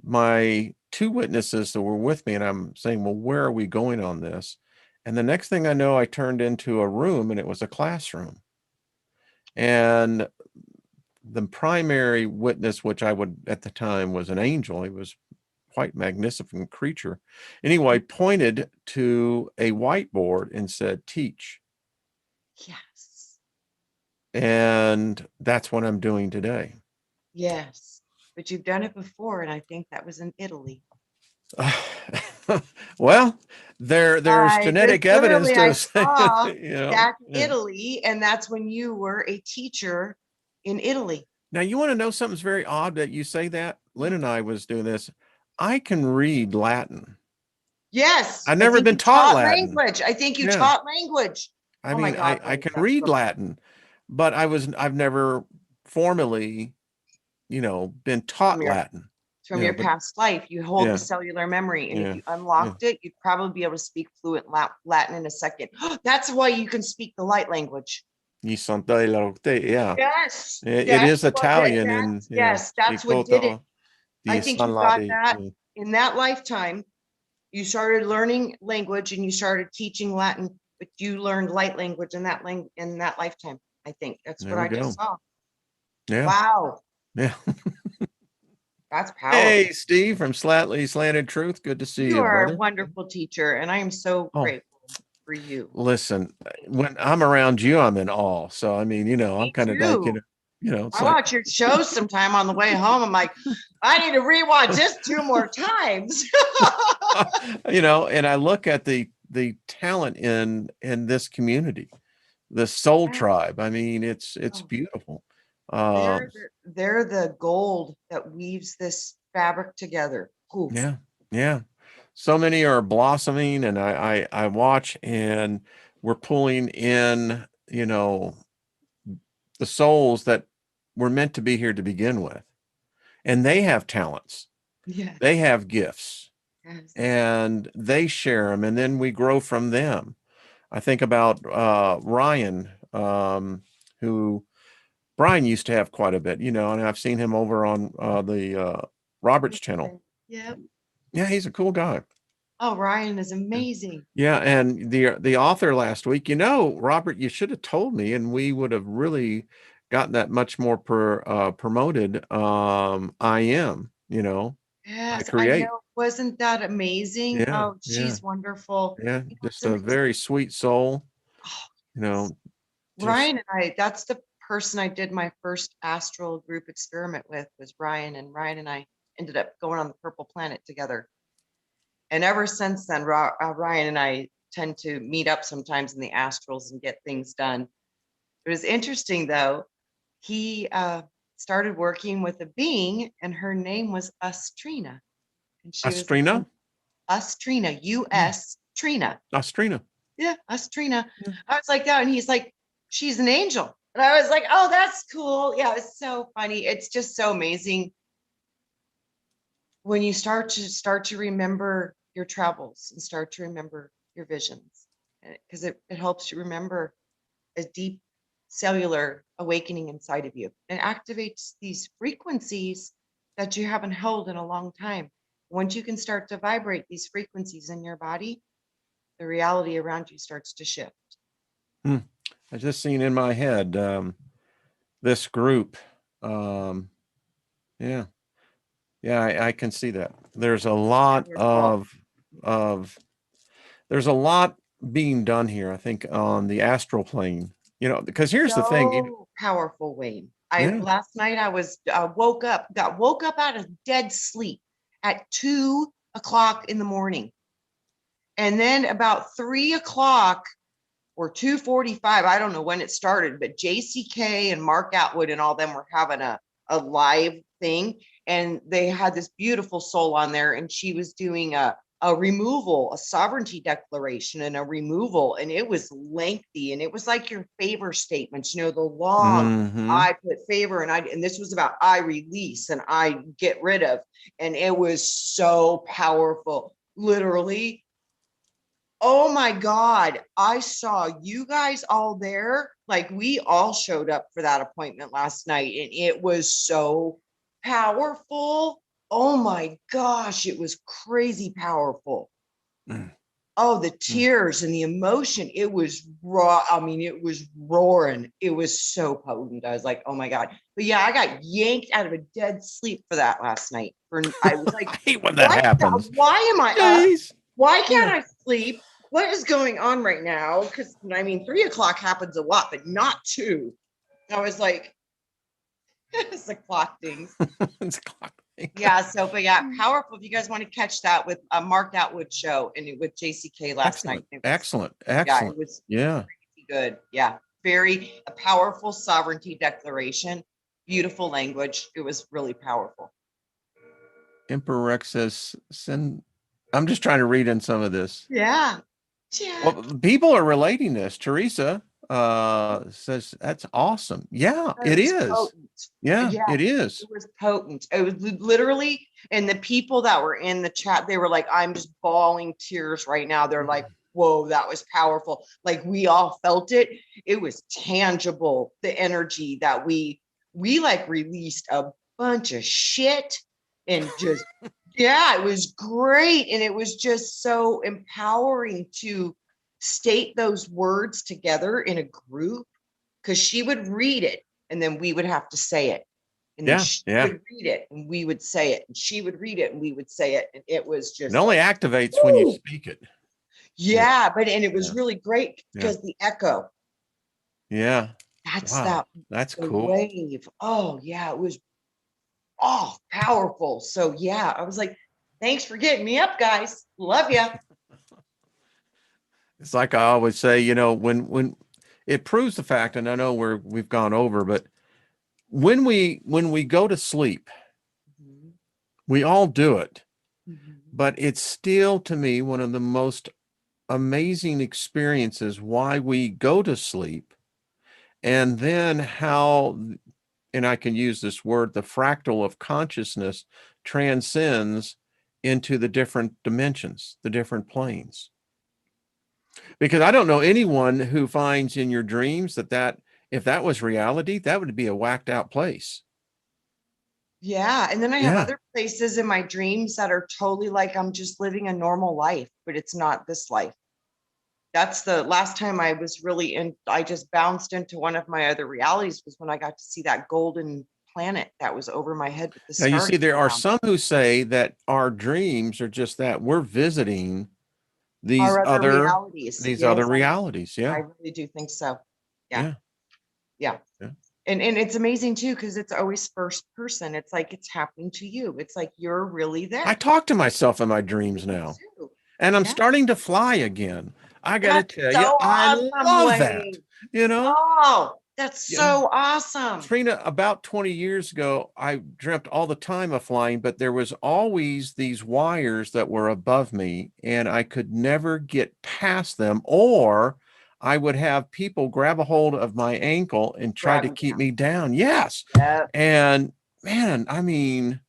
my two witnesses that were with me, and I'm saying, well, where are we going on this? And the next thing I know, I turned into a room, and it was a classroom. And the primary witness, which I would at the time was an angel, he was quite magnificent creature. Anyway, pointed to a whiteboard and said, teach. Yes. And that's what I'm doing today. Yes. But you've done it before, and I think that was in Italy. Well, there's I just genetic evidence literally I to say, saw back in yeah. Italy, and that's when you were a teacher in Italy. Now, you want to know something's very odd that you say that? Lynn Mm. and I was doing this. I can read Latin. Yes, I've I never think been you taught taught Latin. language. I think you Yeah. taught language. I Oh my mean, God, I Wayne, can that's read so Latin, but I've never formally, been from taught your Latin. from your But past life. You hold the yeah, cellular memory, and if yeah, you yeah. unlocked it, you'd probably be able to speak fluent Latin in a second. That's why you can speak the light language. Gli Santa e la Rotte, yeah. Yes, It that's is what that, Italian, and that's yeah, yes, that's what did it. Ikoto I di think San you got Ladi. that Yeah. in that lifetime. You started learning language and you started teaching Latin, but you learned light language in that lifetime. I think that's what There we I just go. saw. Yeah, Wow, yeah. that's Hey, powerful. Steve from Slanted Truth. Good to see You you, are a brother. wonderful teacher, and I am so Oh, grateful for you. listen, when I'm around you, I'm in awe. So I mean, I'm Me kind of like, too. it's I like, watch your shows sometime on the way home. I'm like, I need to rewatch this 2 more times. and I look at the talent in this community, the soul Yeah. tribe. I mean, it's Oh, beautiful. they're the gold that weaves this fabric together. Ooh. Yeah, yeah. So many are blossoming, and I watch, and we're pulling in, the souls that were meant to be here to begin with. And they have talents. They Yes. have gifts, Yes. and they share them, and then we grow from them. I think about Ryan, who Brian used to have quite a bit, and I've seen him over on the Roberts channel. Yep. Yeah, he's a cool guy. Oh, Ryan is Yeah. amazing. Yeah, and the author last week, Robert, you should have told me, and we would have really gotten that much more promoted. I am, I Yes, I create. know. Wasn't that amazing? Yeah, Oh, yeah, she's wonderful. yeah. It's Just a amazing. very sweet soul, Oh, you yes. know, just Ryan and that's the person I did my first astral group experiment with was Ryan, and Ryan and I ended up going on the purple planet together. And ever since then, Ryan and I tend to meet up sometimes in the astrals and get things done. It was interesting though. He started working with a being, and her name was Ustrina, and she was Astrina. Ustrina, Hmm. U.S. Trina. Astrina. Yeah, Ustrina. Yeah. I was like that, and he's like, she's an angel, and I was like, oh, that's cool. Yeah, it's so funny. It's just so amazing when you start to remember your travels and start to remember your visions, because it helps you remember a deep cellular awakening inside of you and activates these frequencies that you haven't held in a long time. Once you can start to vibrate these frequencies in your body, the reality around you starts to shift. I just seen in my head this group. Yeah, I can see that. There's a lot of there's a lot being done here, I think, on the astral plane. You know, because here's the thing. So powerful, Wayne. Yeah. Last night I was woke up out of dead sleep at 2 o'clock in the morning. And then about 3 o'clock or 2:45, I don't know when it started, but JCK and Mark Atwood and all them were having a live thing. And they had this beautiful soul on there, and she was doing a removal, a sovereignty declaration and a removal. And it was lengthy, and it was like your favor statements, you know, the long, I put favor, and this was about I release and I get rid of. And it was so powerful. Literally, oh my God, I saw you guys all there. Like, we all showed up for that appointment last night, and it was so powerful. Oh my gosh, it was crazy powerful. Oh, the tears and the emotion. It was raw. I mean, it was roaring. It was so potent. I was like, oh my God. But yeah, I got yanked out of a dead sleep for that last night. I was like, I hate when that happens. Why am I Jeez. up? Why can't I sleep? What is going on right now? Because I mean, 3 o'clock happens a lot, but not 2. I was like, it's the clock things. It's a clock thing. Yeah. So, but yeah, powerful. If you guys want to catch that with a Mark Atwood show and with JCK last night. Excellent. Yeah, it was pretty good. Yeah. Very a powerful sovereignty declaration. Beautiful language. It was really powerful. Emperor Rex says, send. I'm just trying to read in some of this. Yeah. Well, people are relating this. Teresa says that's awesome. Yeah, it is. Yeah, it is. It was potent. It was literally, and the people that were in the chat, they were like, I'm just bawling tears right now. They're like, whoa, that was powerful. Like, we all felt it. It was tangible. The energy that we like released a bunch of shit and just yeah, it was great. And it was just so empowering to state those words together in a group, because she would read it and then we would have to say it. And then she would read it and we would say it. And she would read it and we would say it. And it was just. It only activates when you speak it. Yeah, and it was really great because the echo. Yeah. That's cool. Wave. Oh, yeah, it was powerful. So yeah, I was like, thanks for getting me up, guys. Love you. It's like I always say, you know, when it proves the fact, and I know we've gone over, but when we go to sleep, we all do it, but it's still, to me, one of the most amazing experiences why we go to sleep, and then how, and I can use this word, the fractal of consciousness transcends into the different dimensions, the different planes. Because I don't know anyone who finds in your dreams that if that was reality, that would be a whacked out place. Yeah. And then I have other places in my dreams that are totally like I'm just living a normal life, but it's not this life. That's the last time I was really in. I just bounced into one of my other realities was when I got to see that golden planet that was over my head with the stars. Now, you see, there are some who say that our dreams are just that we're visiting these other realities. Other realities. Yeah. I really do think so. Yeah. And it's amazing too, because it's always first person. It's like it's happening to you. It's like you're really there. I talk to myself in my dreams now. And I'm starting to fly again. I got to tell you, I love that. You know? Oh, that's so awesome. Trina, about 20 years ago, I dreamt all the time of flying, but there was always these wires that were above me, and I could never get past them, or I would have people grab a hold of my ankle and try to keep me down. Yes. And man, I mean,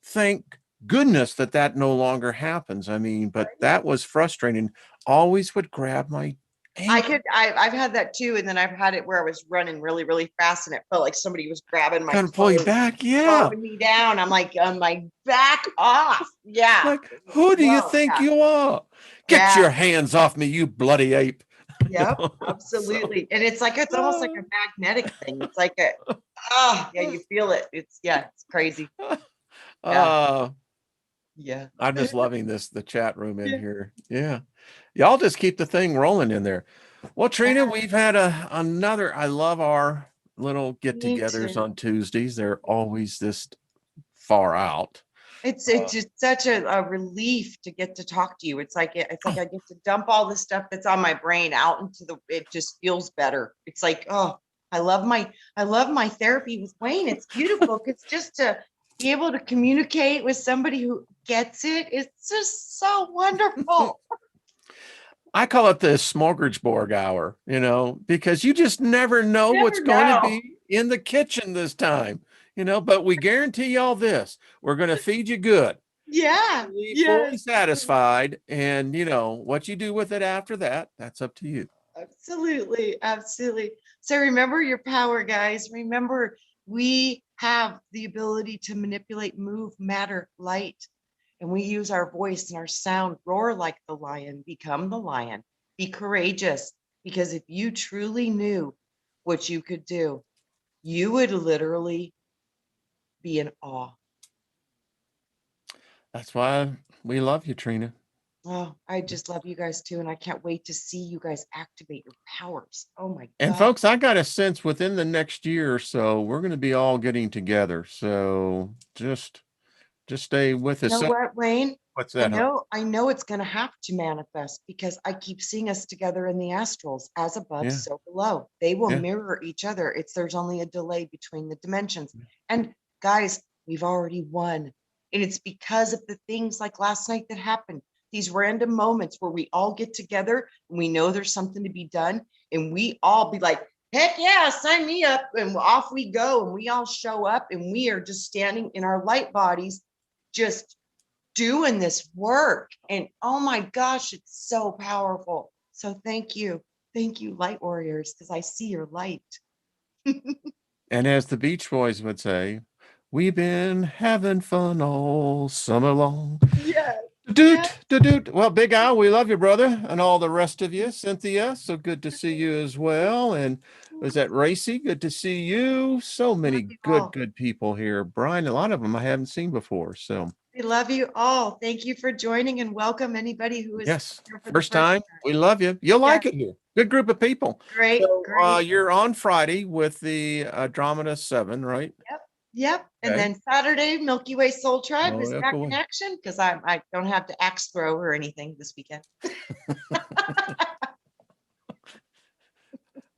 thank goodness that no longer happens. I mean, but that was frustrating. Always would grab my I've had that too. And then I've had it where I was running really, really fast and it felt like somebody was grabbing my Kind of pull you clothes, back. Yeah. throwing me down. I'm like, back off. Yeah. Like, who do you Whoa. think Yeah. you are? Get Yeah. your hands off me, you bloody ape. Yep. So, Absolutely. And it's like, it's almost like uh, a magnetic thing. It's like yeah, you feel it. It's crazy. Yeah. uh, Yeah. I'm just loving the chat room in Yeah. here. Yeah. Y'all just keep the thing rolling in there. Well, Trina, we've had another, I love our little Me get-togethers too. on Tuesdays. They're always this far out. It's just such a relief to get to talk to you. It's like I get to dump all the stuff that's on my brain out into it just feels better. It's like, oh, I love my therapy with Wayne. It's beautiful because just to be able to communicate with somebody who gets it, it's just so wonderful. I call it the smorgasbord hour, because you just never know what's Never going to know. be in the kitchen this time, but we guarantee y'all this, we're going to feed you good. Yeah. Leave fully Yes. satisfied. And, what you do with it after that, that's up to you. Absolutely. Absolutely. So remember your power, guys. Remember, we have the ability to manipulate, move, matter, light. And we use our voice and our sound, roar like the lion, become the lion, be courageous. Because if you truly knew what you could do, you would literally be in awe. That's why we love you, Trina. Oh, I just love you guys too. And I can't wait to see you guys activate your powers. Oh my And God. folks, I got a sense within the next year or so, we're going to be all getting together. So just stay with You us. know So, what, Wayne? what's that, hon? I know it's going to have to manifest because I keep seeing us together in the astrals, as above, Yeah. so below. They will Yeah. mirror each other. There's only a delay between the dimensions. And guys, we've already won. And it's because of the things like last night that happened. These random moments where we all get together and we know there's something to be done, and we all be like, heck yeah, sign me up. And off we go. And we all show up and we are just standing in our light bodies, just doing this work. And oh my gosh, it's so powerful. So thank you. Thank you, light warriors, because I see your light. And as the Beach Boys would say, we've been having fun all summer long. Yes. Doot, doot. Well, Big Al, we love you, brother, and all the rest of you. Cynthia, so good to see you as well. And was that Racy? Good to see you. So many good people here. Brian, a lot of them I haven't seen before. So We love you all. Thank you for joining and welcome anybody who is yes, here for the first time. We love you. You'll like it here. Good group of people. Great, So great. you're on Friday with the Andromeda 7, right? Yep. And Okay. then Saturday, Milky Way Soul Tribe is yeah, back cool. in action because I don't have to axe throw or anything this weekend.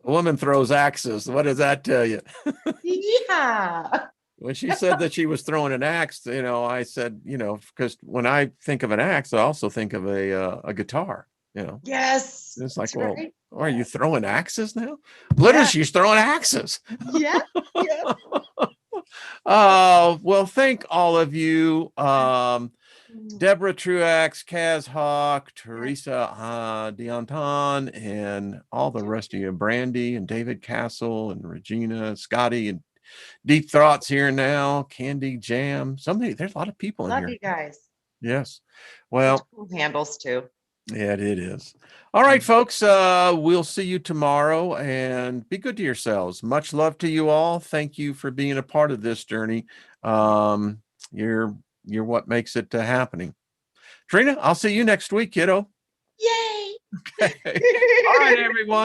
A woman throws axes. What does that tell you? Yeah. When she said that she was throwing an axe, I said, because when I think of an axe, I also think of a guitar, Yes. It's like, That's well, right. are you throwing axes now? Literally, Yeah. she's throwing axes. Yeah. Yeah. Well, thank all of you. Deborah Truax, Kaz Hawk, Teresa Deonton, and all the rest of you, Brandy and David Castle and Regina, Scotty, and Deep Thoughts here now, Candy Jam. There's a lot of people in Love here. you guys. Yes. Well, such cool handles too. Yeah, it is. All right, folks. We'll see you tomorrow, and be good to yourselves. Much love to you all. Thank you for being a part of this journey. You're what makes it happening. Trina, I'll see you next week, kiddo. Yay. Okay. All right, everyone.